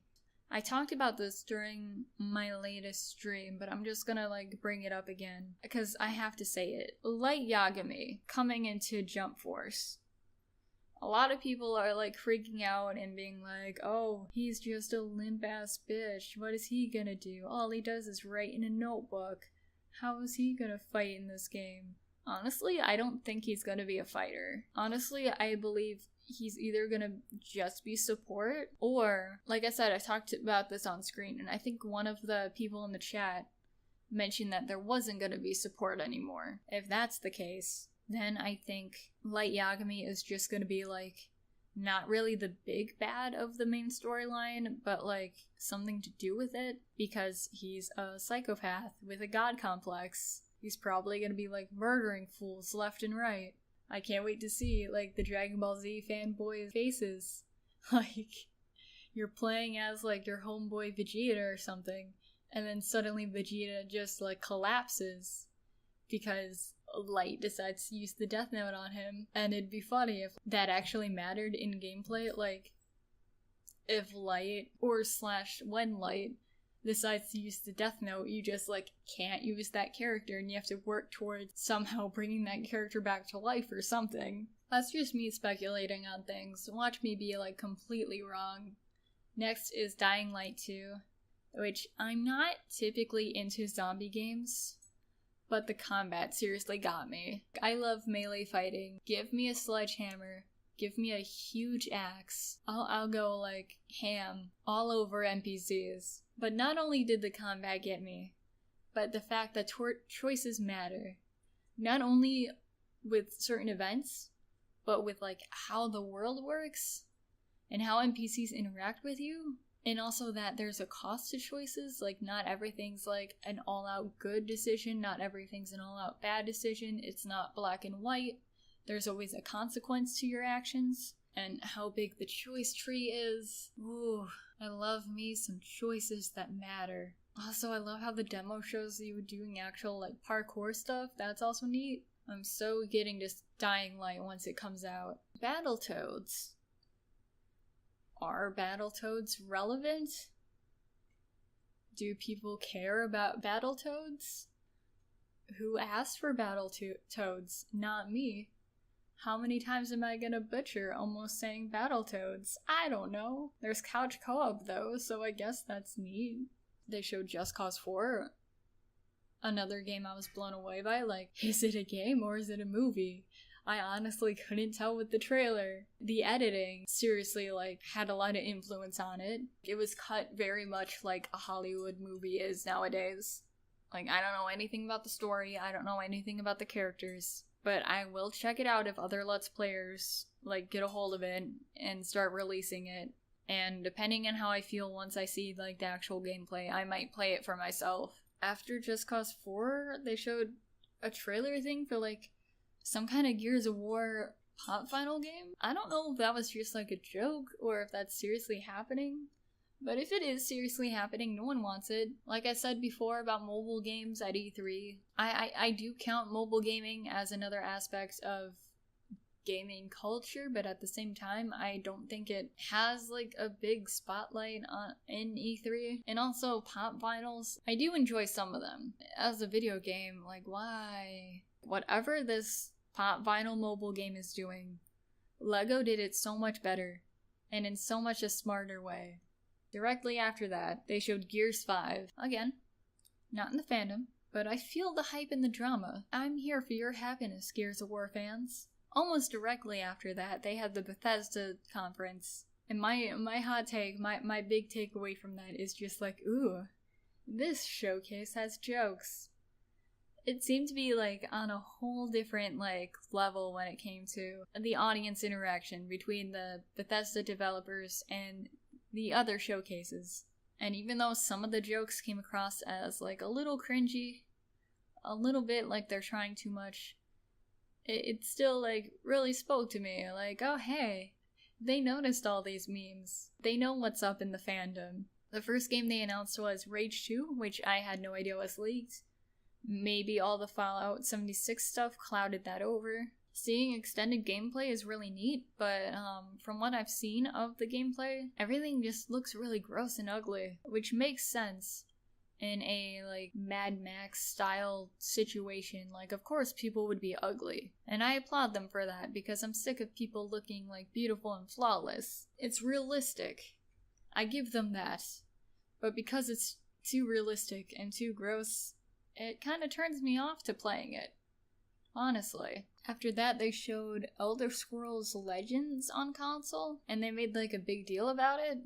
I talked about this during my latest stream, but I'm just gonna bring it up again because I have to say it. Light Yagami coming into Jump Force. A lot of people are freaking out and being like, oh, he's just a limp ass bitch. What is he gonna do? All he does is write in a notebook. How is he gonna fight in this game? Honestly, I don't think he's gonna be a fighter. Honestly, I believe he's either gonna just be support, or, like I said, I talked about this on screen, and I think one of the people in the chat mentioned that there wasn't gonna be support anymore. If that's the case, then I think Light Yagami is just gonna be not really the big bad of the main storyline, but something to do with it, because he's a psychopath with a god complex. He's probably gonna be murdering fools left and right. I can't wait to see the Dragon Ball Z fanboy faces. You're playing as your homeboy Vegeta or something, and then suddenly Vegeta just collapses because Light decides to use the Death Note on him. And it'd be funny if that actually mattered in gameplay, if Light or / when Light decides to use the Death Note, you just can't use that character and you have to work towards somehow bringing that character back to life or something. That's just me speculating on things. Watch me be completely wrong. Next is Dying Light 2, which I'm not typically into zombie games, but the combat seriously got me. I love melee fighting. Give me a sledgehammer. Give me a huge axe. I'll go ham all over NPCs. But not only did the combat get me, but the fact that choices matter. Not only with certain events, but with how the world works and how NPCs interact with you. And also that there's a cost to choices. Not everything's an all-out good decision. Not everything's an all-out bad decision. It's not black and white. There's always a consequence to your actions. And how big the choice tree is. Ooh, I love me some choices that matter. Also, I love how the demo shows you doing actual parkour stuff. That's also neat. I'm so getting to Dying Light once it comes out. Battletoads. Are Battletoads relevant? Do people care about Battletoads? Who asked for Battletoads? Not me. How many times am I gonna butcher almost saying Battletoads? I don't know. There's couch co-op though, so I guess that's neat. They showed Just Cause 4. Another game I was blown away by. Is it a game or is it a movie? I honestly couldn't tell with the trailer. The editing seriously had a lot of influence on it. It was cut very much like a Hollywood movie is nowadays. I don't know anything about the story. I don't know anything about the characters. But I will check it out if other Let's Players, get a hold of it and start releasing it. And depending on how I feel once I see, the actual gameplay, I might play it for myself. After Just Cause 4, they showed a trailer thing for, some kind of Gears of War pop final game. I don't know if that was just, a joke, or if that's seriously happening. But if it is seriously happening, no one wants it. Like I said before about mobile games at E3, I do count mobile gaming as another aspect of gaming culture, but at the same time, I don't think it has a big spotlight in E3. And also pop vinyls, I do enjoy some of them. As a video game, why? Whatever this pop vinyl mobile game is doing, LEGO did it so much better, and in so much a smarter way. Directly after that, they showed Gears 5. Again, not in the fandom, but I feel the hype and the drama. I'm here for your happiness, Gears of War fans. Almost directly after that, they had the Bethesda conference. And my hot take, my big takeaway from that is just ooh, this showcase has jokes. It seemed to be on a whole different level when it came to the audience interaction between the Bethesda developers and the other showcases. And even though some of the jokes came across as a little cringy, a little bit they're trying too much, it still really spoke to me. Oh hey, they noticed all these memes. They know what's up in the fandom. The first game they announced was Rage 2, which I had no idea was leaked. Maybe all the Fallout 76 stuff clouded that over. Seeing extended gameplay is really neat, but from what I've seen of the gameplay, everything just looks really gross and ugly, which makes sense in a like Mad Max style situation. Like, of course people would be ugly, and I applaud them for that because I'm sick of people looking like beautiful and flawless. It's realistic. I give them that. But because it's too realistic and too gross, it kind of turns me off to playing it. Honestly. After that, they showed Elder Scrolls Legends on console, and they made like a big deal about it.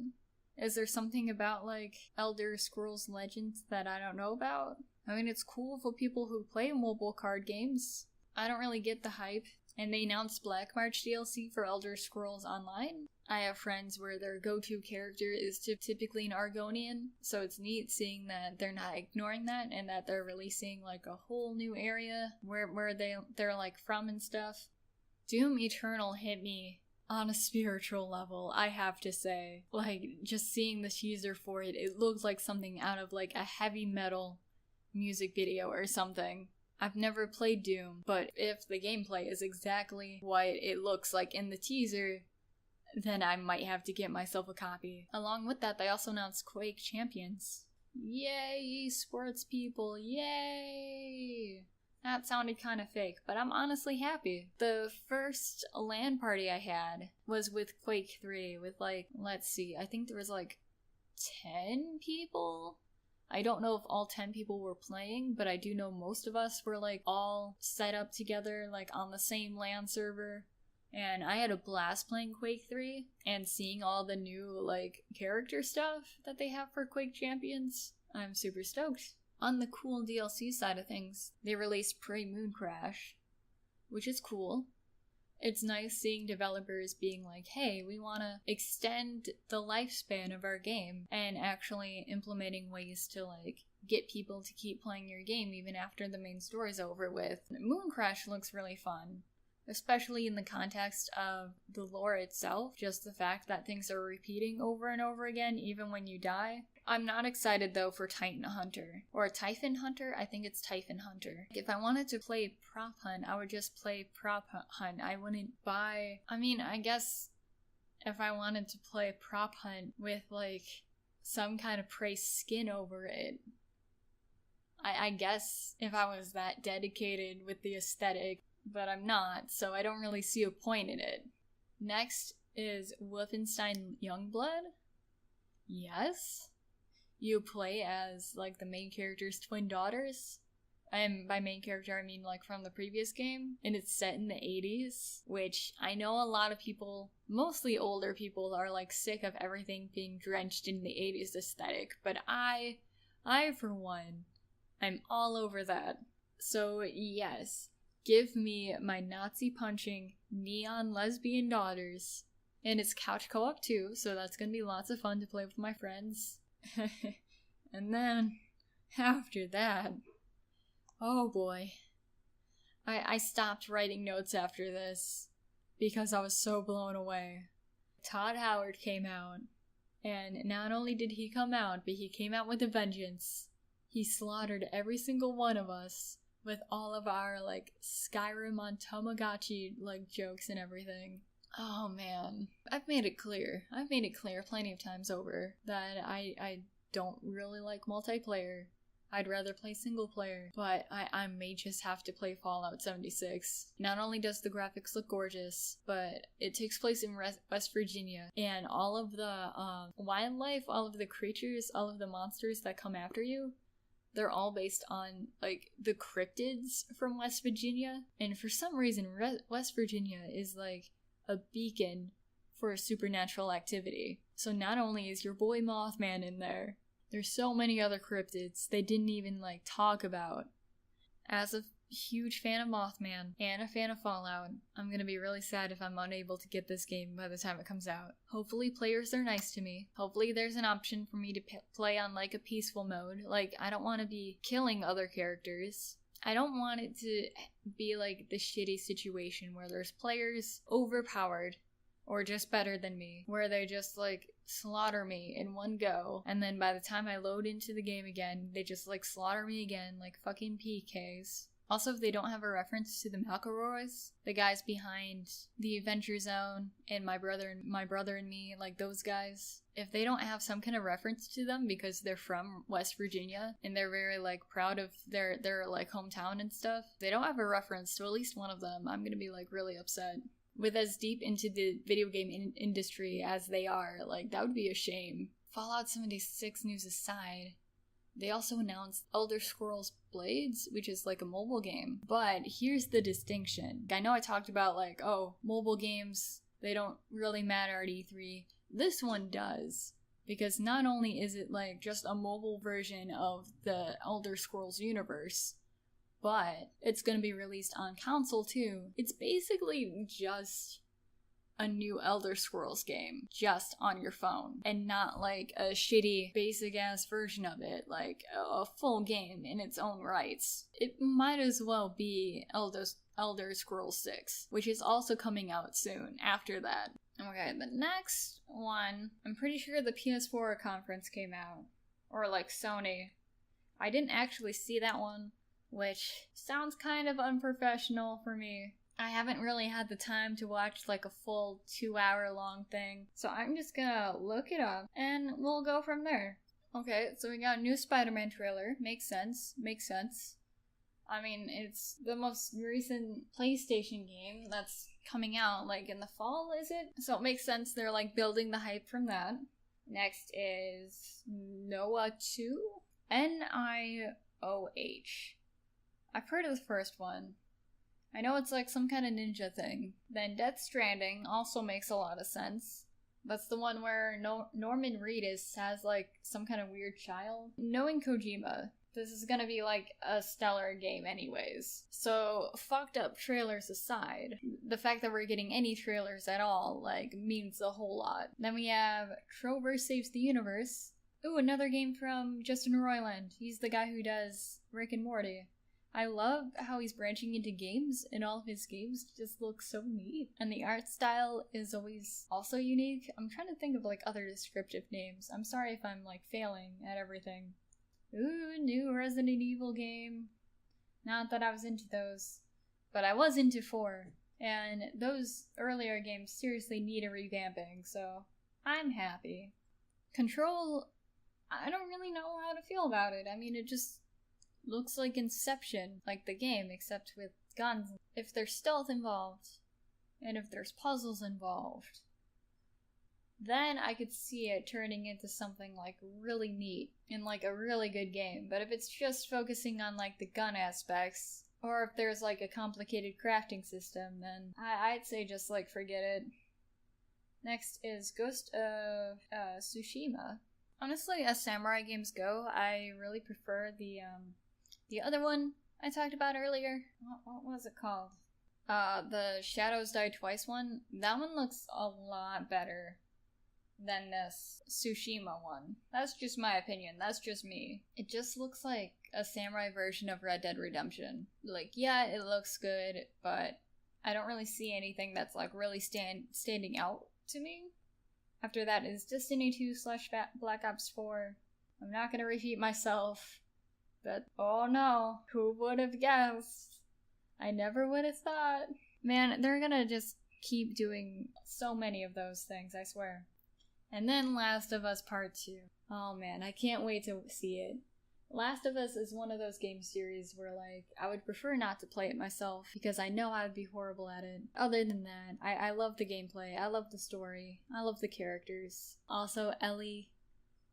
Is there something about like Elder Scrolls Legends that I don't know about? I mean, it's cool for people who play mobile card games. I don't really get the hype. And they announced Black March DLC for Elder Scrolls Online. I have friends where their go-to character is typically an Argonian, so it's neat seeing that they're not ignoring that and that they're releasing like a whole new area where they're like from and stuff. Doom Eternal hit me on a spiritual level, I have to say. Like, just seeing the teaser for it, it looks like something out of like a heavy metal music video or something. I've never played Doom, but if the gameplay is exactly what it looks like in the teaser, then I might have to get myself a copy. Along with that, they also announced Quake Champions. Yay, esports people, yay! That sounded kind of fake, but I'm honestly happy. The first LAN party I had was with Quake 3 with like, let's see, I think there was like 10 people? I don't know if all 10 people were playing, but I do know most of us were like all set up together like on the same LAN server. And I had a blast playing Quake 3 and seeing all the new like character stuff that they have for Quake Champions. I'm super stoked. On the cool DLC side of things, they released Pre-Moon Crash, which is cool. It's nice seeing developers being like, hey, we want to extend the lifespan of our game, and actually implementing ways to like get people to keep playing your game even after the main story's over with. Moon Crash looks really fun, especially in the context of the lore itself, just the fact that things are repeating over and over again even when you die. I'm not excited though for Titan Hunter, or Typhon Hunter. I think it's Typhon Hunter. If I wanted to play Prop Hunt, I would just play Prop Hunt. I wouldn't buy, I guess if I wanted to play Prop Hunt with like some kind of Prey skin over it, I guess if I was that dedicated with the aesthetic, but I'm not, so I don't really see a point in it. Next is Wolfenstein Youngblood. Yes. You play as like the main character's twin daughters. And by main character, I mean like from the previous game. And it's set in the 80s, which I know a lot of people, mostly older people, are like sick of everything being drenched in the 80s aesthetic. But I for one, I'm all over that. So yes, give me my Nazi punching neon lesbian daughters. And it's couch co-op too, so that's gonna be lots of fun to play with my friends. And then, after that, oh boy. I stopped writing notes after this because I was so blown away. Todd Howard came out, and not only did he come out, but he came out with a vengeance. He slaughtered every single one of us with all of our, like, Skyrim on Tamagotchi, like, jokes and everything. Oh man. I've made it clear plenty of times over that I don't really like multiplayer. I'd rather play single player, but I may just have to play Fallout 76. Not only does the graphics look gorgeous, but it takes place in West Virginia, and all of the wildlife, all of the creatures, all of the monsters that come after you, they're all based on, like, the cryptids from West Virginia, and for some reason, West Virginia is, like, a beacon for supernatural activity. So not only is your boy Mothman in there, there's so many other cryptids they didn't even, like, talk about. As a huge fan of Mothman and a fan of Fallout, I'm gonna be really sad if I'm unable to get this game by the time it comes out. Hopefully players are nice to me. Hopefully there's an option for me to play on, like, a peaceful mode. Like, I don't want to be killing other characters. I don't want it to be like the shitty situation where there's players overpowered or just better than me, where they just like slaughter me in one go, and then by the time I load into the game again, they just like slaughter me again like fucking PKs. Also, if they don't have a reference to the McElroys, the guys behind the Adventure Zone and My Brother and Me, like those guys, if they don't have some kind of reference to them because they're from West Virginia and they're very like proud of their like hometown and stuff, they don't have a reference to at least one of them, I'm gonna be like really upset. With as deep into the video game industry as they are, like that would be a shame. Fallout 76 news aside, they also announced Elder Scrolls Blades, which is like a mobile game. But here's the distinction. I know I talked about like, oh, mobile games, they don't really matter at E3. This one does. Because not only is it like just a mobile version of the Elder Scrolls universe, but it's going to be released on console too. It's basically just a new Elder Scrolls game, just on your phone, and not like a shitty basic ass version of it, like a full game in its own rights. It might as well be Elder Scrolls 6, which is also coming out soon after that. Okay, the next one, I'm pretty sure the PS4 conference came out, or like Sony. I didn't actually see that one, which sounds kind of unprofessional for me. I haven't really had the time to watch like a full 2-hour long thing, so I'm just gonna look it up and we'll go from there. Okay, so we got a new Spider-Man trailer. Makes sense. I mean, it's the most recent PlayStation game that's coming out like in the fall, is it? So it makes sense they're like building the hype from that. Next is Noah 2? Nioh. I've heard of the first one. I know it's like some kind of ninja thing. Then Death Stranding also makes a lot of sense. That's the one where Norman Reedus has like some kind of weird child. Knowing Kojima, this is gonna be like a stellar game anyways. So fucked up trailers aside, the fact that we're getting any trailers at all like means a whole lot. Then we have Trover Saves the Universe. Ooh, another game from Justin Roiland. He's the guy who does Rick and Morty. I love how he's branching into games, and all of his games just look so neat. And the art style is always also unique. I'm trying to think of like other descriptive names. I'm sorry if I'm like failing at everything. Ooh, new Resident Evil game. Not that I was into those, but I was into 4. And those earlier games seriously need a revamping, so I'm happy. Control, I don't really know how to feel about it. I mean, it just looks like Inception, like the game, except with guns. If there's stealth involved, and if there's puzzles involved, then I could see it turning into something like really neat and like a really good game. But if it's just focusing on like the gun aspects, or if there's like a complicated crafting system, then I'd say just like forget it. Next is Ghost of Tsushima. Honestly, as samurai games go, I really prefer the other one I talked about earlier. What was it called? The Shadows Die Twice one. That one looks a lot better than this Tsushima one. That's just my opinion. That's just me. It just looks like a samurai version of Red Dead Redemption. Like, yeah, it looks good, but I don't really see anything that's like really standing out to me. After that is Destiny 2/Black Ops 4. I'm not gonna repeat myself, but oh no, who would have guessed? I never would have thought. Man, they're gonna just keep doing so many of those things, I swear. And then Last of Us Part 2. Oh man, I can't wait to see it. Last of Us is one of those game series where, like, I would prefer not to play it myself because I know I would be horrible at it. Other than that, I love the gameplay, I love the story, I love the characters. Also, Ellie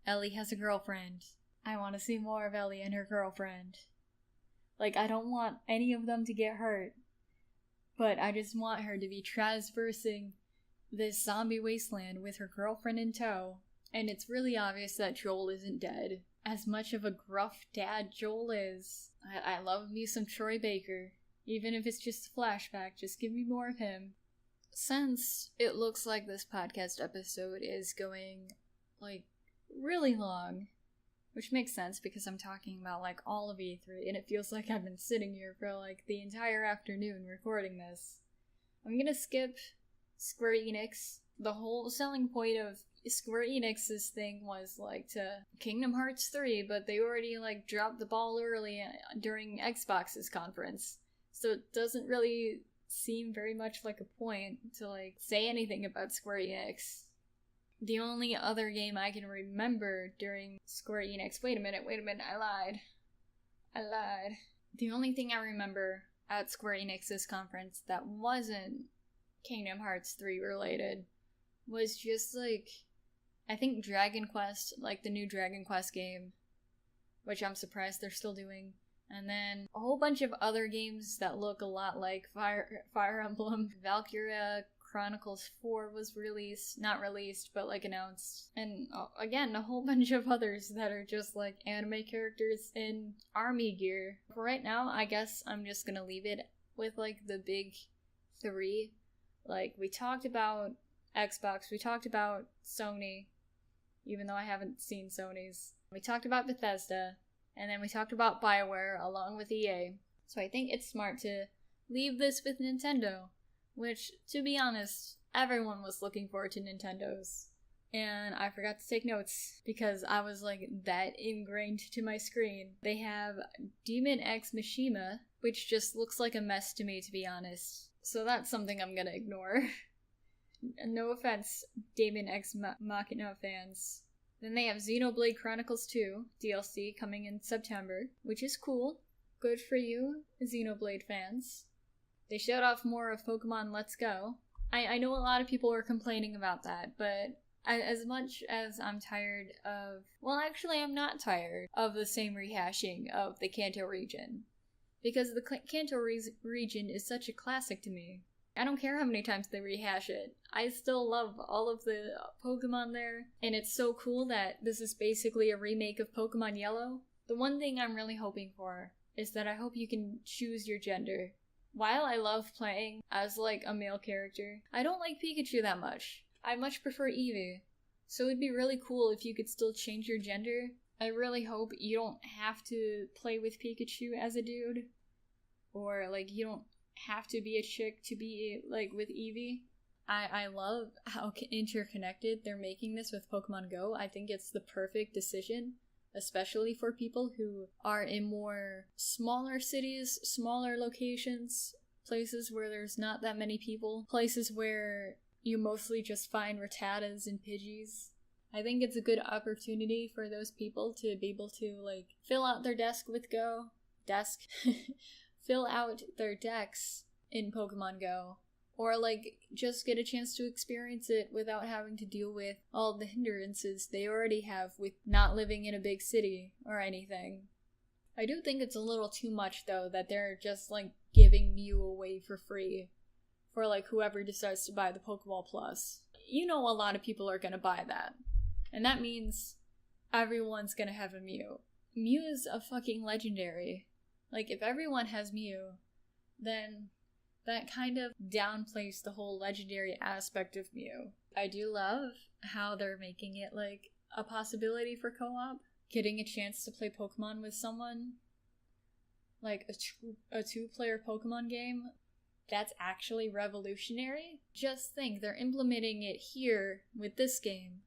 has a girlfriend. I want to see more of Ellie and her girlfriend. Like, I don't want any of them to get hurt, but I just want her to be traversing this zombie wasteland with her girlfriend in tow. And it's really obvious that Joel isn't dead. As much of a gruff dad Joel is, I love me some Troy Baker. Even if it's just a flashback, just give me more of him. Since it looks like this podcast episode is going, like, really long, which makes sense because I'm talking about, like, all of E3, and it feels like I've been sitting here for, like, the entire afternoon recording this, I'm gonna skip Square Enix. The whole selling point of Square Enix's thing was like to Kingdom Hearts 3, but they already like dropped the ball early during Xbox's conference. So it doesn't really seem very much like a point to like say anything about Square Enix. The only other game I can remember during Square Enix... Wait a minute, I lied. The only thing I remember at Square Enix's conference that wasn't Kingdom Hearts 3 related was just like, I think Dragon Quest, like the new Dragon Quest game, which I'm surprised they're still doing. And then a whole bunch of other games that look a lot like Fire Emblem. Valkyria Chronicles 4 was not released, but like announced. And again, a whole bunch of others that are just like anime characters in army gear. For right now, I guess I'm just gonna leave it with like the big three. Like, we talked about Xbox, we talked about Sony, even though I haven't seen Sony's. We talked about Bethesda, and then we talked about BioWare along with EA. So I think it's smart to leave this with Nintendo, which, to be honest, everyone was looking forward to Nintendo's. And I forgot to take notes because I was like that ingrained to my screen. They have Demon X Mishima, which just looks like a mess to me, to be honest. So that's something I'm gonna ignore. No offense, Demon X Machina fans. Then they have Xenoblade Chronicles 2 DLC coming in September, which is cool. Good for you, Xenoblade fans. They showed off more of Pokemon Let's Go. I know a lot of people are complaining about that, but as much as I'm tired of... Well, actually, I'm not tired of the same rehashing of the Kanto region. Because the Kanto region is such a classic to me. I don't care how many times they rehash it. I still love all of the Pokemon there. And it's so cool that this is basically a remake of Pokemon Yellow. The one thing I'm really hoping for is that I hope you can choose your gender. While I love playing as like a male character, I don't like Pikachu that much. I much prefer Eevee. So it'd be really cool if you could still change your gender. I really hope you don't have to play with Pikachu as a dude. Or like you don't have to be a chick to be like with Eevee. I love how interconnected they're making this with Pokemon Go. I think it's the perfect decision, especially for people who are in more smaller cities, smaller locations, places where there's not that many people, places where you mostly just find Rattatas and Pidgeys. I think it's a good opportunity for those people to be able to like fill out their fill out their decks in Pokemon Go, or like just get a chance to experience it without having to deal with all the hindrances they already have with not living in a big city or anything. I do think it's a little too much though that they're just like giving Mew away for free for like whoever decides to buy the Pokeball Plus. You know a lot of people are gonna buy that, and that means everyone's gonna have a Mew. Mew is a fucking legendary. Like, if everyone has Mew, then that kind of downplays the whole legendary aspect of Mew. I do love how they're making it, like, a possibility for co-op. Getting a chance to play Pokemon with someone. Like, a two-player Pokemon game. That's actually revolutionary. Just think, they're implementing it here with this game,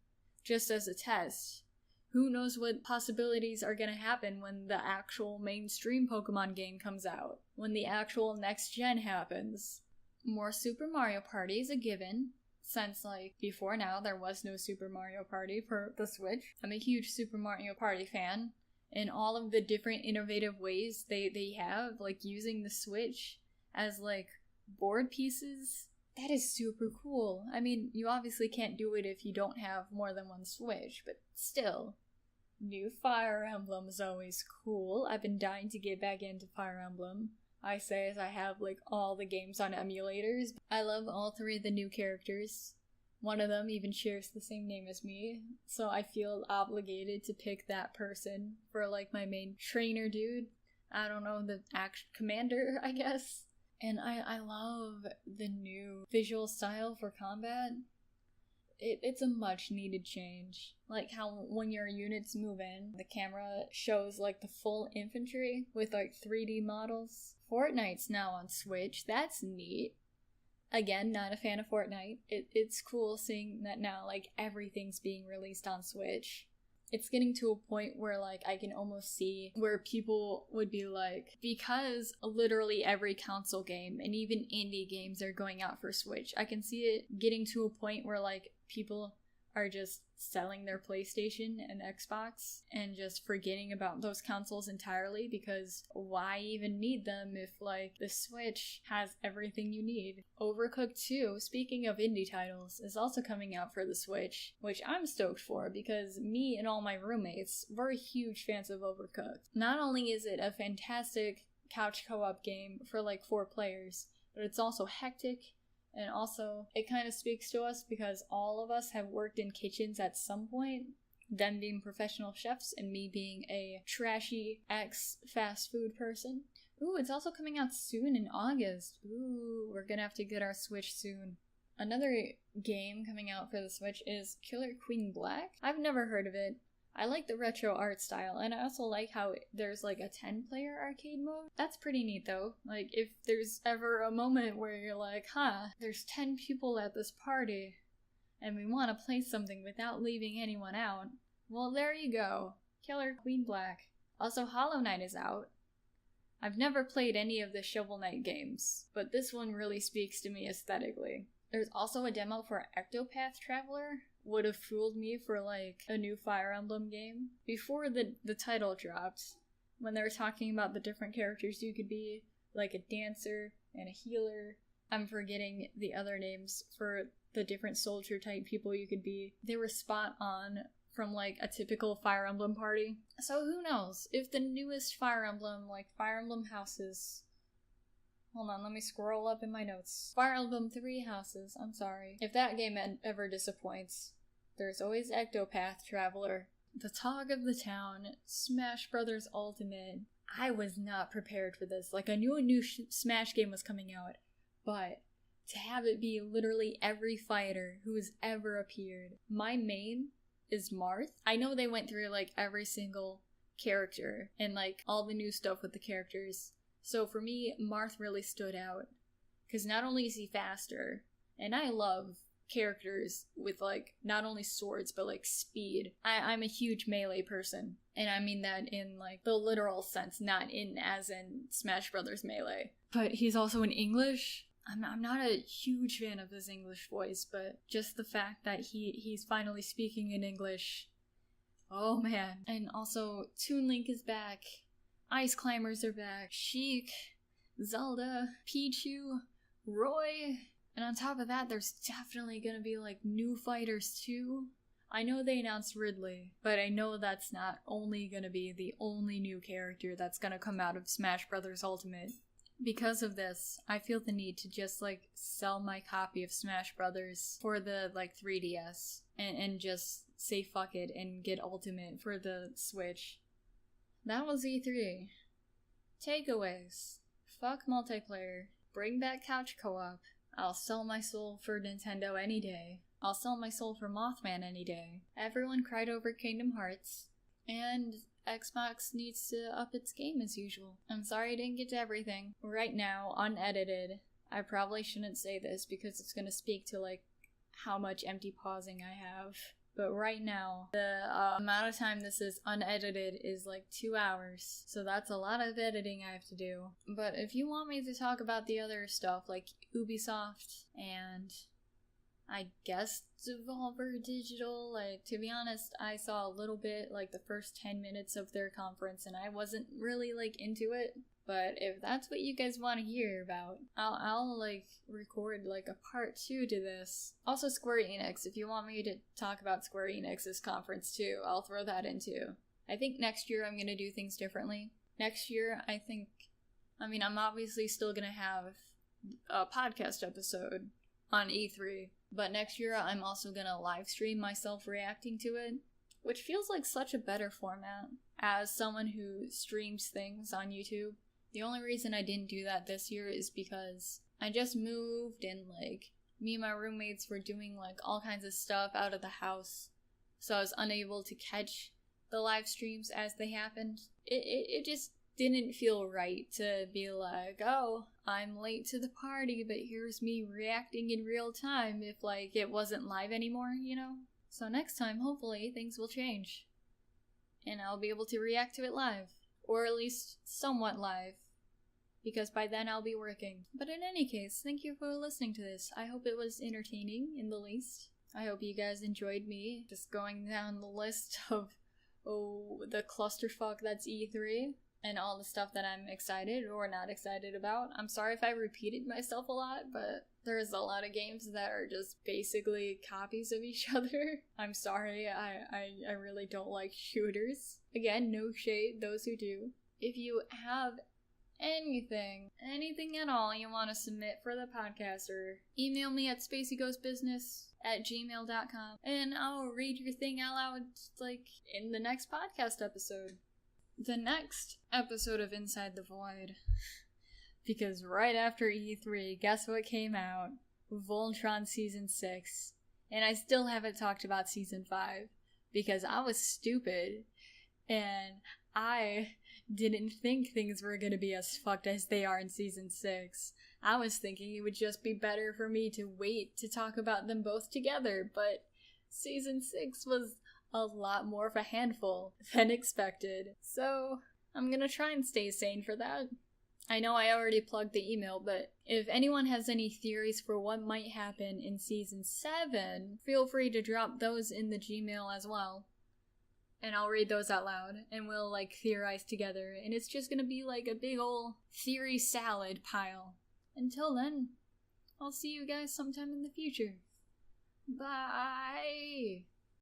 just as a test. Who knows what possibilities are gonna happen when the actual mainstream Pokemon game comes out? When the actual next gen happens? More Super Mario Party is a given, since like before now there was no Super Mario Party for the Switch. I'm a huge Super Mario Party fan, and all of the different innovative ways they have, like using the Switch as like board pieces. That is super cool. I mean, you obviously can't do it if you don't have more than one Switch, but still. New Fire Emblem is always cool. I've been dying to get back into Fire Emblem. I say as I have like all the games on emulators. I love all three of the new characters. One of them even shares the same name as me, so I feel obligated to pick that person for like my main trainer dude. I don't know, the commander, I guess. And I love the new visual style for combat. It's a much needed change. Like how when your units move in, the camera shows like the full infantry with like 3D models. Fortnite's now on Switch. That's neat. Again, not a fan of Fortnite. It's cool seeing that now, like, everything's being released on Switch. It's getting to a point where, like, I can almost see where people would be like, because literally every console game and even indie games are going out for Switch, I can see it getting to a point where, like, people are just selling their PlayStation and Xbox and just forgetting about those consoles entirely, because why even need them if, like, the Switch has everything you need? Overcooked 2, speaking of indie titles, is also coming out for the Switch, which I'm stoked for because me and all my roommates were huge fans of Overcooked. Not only is it a fantastic couch co-op game for like 4 players, but it's also hectic. And also, it kind of speaks to us because all of us have worked in kitchens at some point, them being professional chefs and me being a trashy ex-fast food person. Ooh, it's also coming out soon in August. Ooh, we're gonna have to get our Switch soon. Another game coming out for the Switch is Killer Queen Black. I've never heard of it. I like the retro art style, and I also like how there's like a 10-player arcade mode. That's pretty neat though. Like, if there's ever a moment where you're like, there's 10 people at this party, and we want to play something without leaving anyone out, well, there you go. Killer Queen Black. Also, Hollow Knight is out. I've never played any of the Shovel Knight games, but this one really speaks to me aesthetically. There's also a demo for Octopath Traveler. Would have fooled me for like a new Fire Emblem game. Before the title dropped, when they were talking about the different characters you could be, like a dancer and a healer, I'm forgetting the other names for the different soldier type people you could be. They were spot on from like a typical Fire Emblem party. So who knows, if the newest Fire Emblem, like Fire Emblem Houses, hold on, let me scroll up in my notes. Fire Emblem 3 Houses, I'm sorry. If that game ever disappoints, there's always Octopath Traveler. The talk of the town, Smash Brothers Ultimate. I was not prepared for this. Like, I knew a new Smash game was coming out, but to have it be literally every fighter who has ever appeared. My main is Marth. I know they went through, like, every single character and, like, all the new stuff with the characters. So for me, Marth really stood out, because not only is he faster, and I love characters with, like, not only swords, but, like, speed. I'm a huge melee person, and I mean that in, like, the literal sense, not in as in Smash Brothers Melee. But he's also in English. I'm not a huge fan of his English voice, but just the fact that he's finally speaking in English. Oh man. And also, Toon Link is back. Ice Climbers are back. Sheik, Zelda, Pichu, Roy. And on top of that, there's definitely gonna be, like, new fighters too. I know they announced Ridley, but I know that's not only gonna be the only new character that's gonna come out of Smash Brothers Ultimate. Because of this, I feel the need to just, like, sell my copy of Smash Brothers for the, like, 3DS and just say fuck it and get Ultimate for the Switch. That was E3. Takeaways. Fuck multiplayer. Bring back couch co-op. I'll sell my soul for Nintendo any day. I'll sell my soul for Mothman any day. Everyone cried over Kingdom Hearts. And Xbox needs to up its game as usual. I'm sorry I didn't get to everything. Right now, unedited, I probably shouldn't say this because it's gonna speak to, like, how much empty pausing I have. But right now, the amount of time this is unedited is like 2 hours. So that's a lot of editing I have to do. But if you want me to talk about the other stuff, like Ubisoft and I guess Devolver Digital, like, to be honest, I saw a little bit, like, the first 10 minutes of their conference and I wasn't really, like, into it. But if that's what you guys want to hear about, I'll like record like a part 2 to this. Also Square Enix, if you want me to talk about Square Enix's conference too, I'll throw that in too. I think next year I'm gonna do things differently. Next year I'm obviously still gonna have a podcast episode on E3, but next year I'm also gonna live stream myself reacting to it, which feels like such a better format. As someone who streams things on YouTube, the only reason I didn't do that this year is because I just moved and, like, me and my roommates were doing, like, all kinds of stuff out of the house. So I was unable to catch the live streams as they happened. It just didn't feel right to be like, oh, I'm late to the party, but here's me reacting in real time if, like, it wasn't live anymore, you know? So next time, hopefully, things will change. And I'll be able to react to it live. Or at least somewhat live. Because by then I'll be working. But in any case, thank you for listening to this. I hope it was entertaining, in the least. I hope you guys enjoyed me just going down the list of, the clusterfuck that's E3. And all the stuff that I'm excited or not excited about. I'm sorry if I repeated myself a lot, but there's a lot of games that are just basically copies of each other. I'm sorry, I really don't like shooters. Again, no shade, those who do. If you have anything at all you want to submit for the podcast, or email me at spaceyghostbusiness@gmail.com, and I'll read your thing out loud, like, in the next podcast episode. The next episode of Inside the Void. Because right after E3, guess what came out? Voltron Season 6. And I still haven't talked about Season 5. Because I was stupid. And I didn't think things were gonna be as fucked as they are in Season 6. I was thinking it would just be better for me to wait to talk about them both together. But Season 6 was a lot more of a handful than expected. So, I'm gonna try and stay sane for that. I know I already plugged the email, but if anyone has any theories for what might happen in Season 7, feel free to drop those in the Gmail as well. And I'll read those out loud, and we'll, like, theorize together, and it's just gonna be like a big ol' theory salad pile. Until then, I'll see you guys sometime in the future. Bye!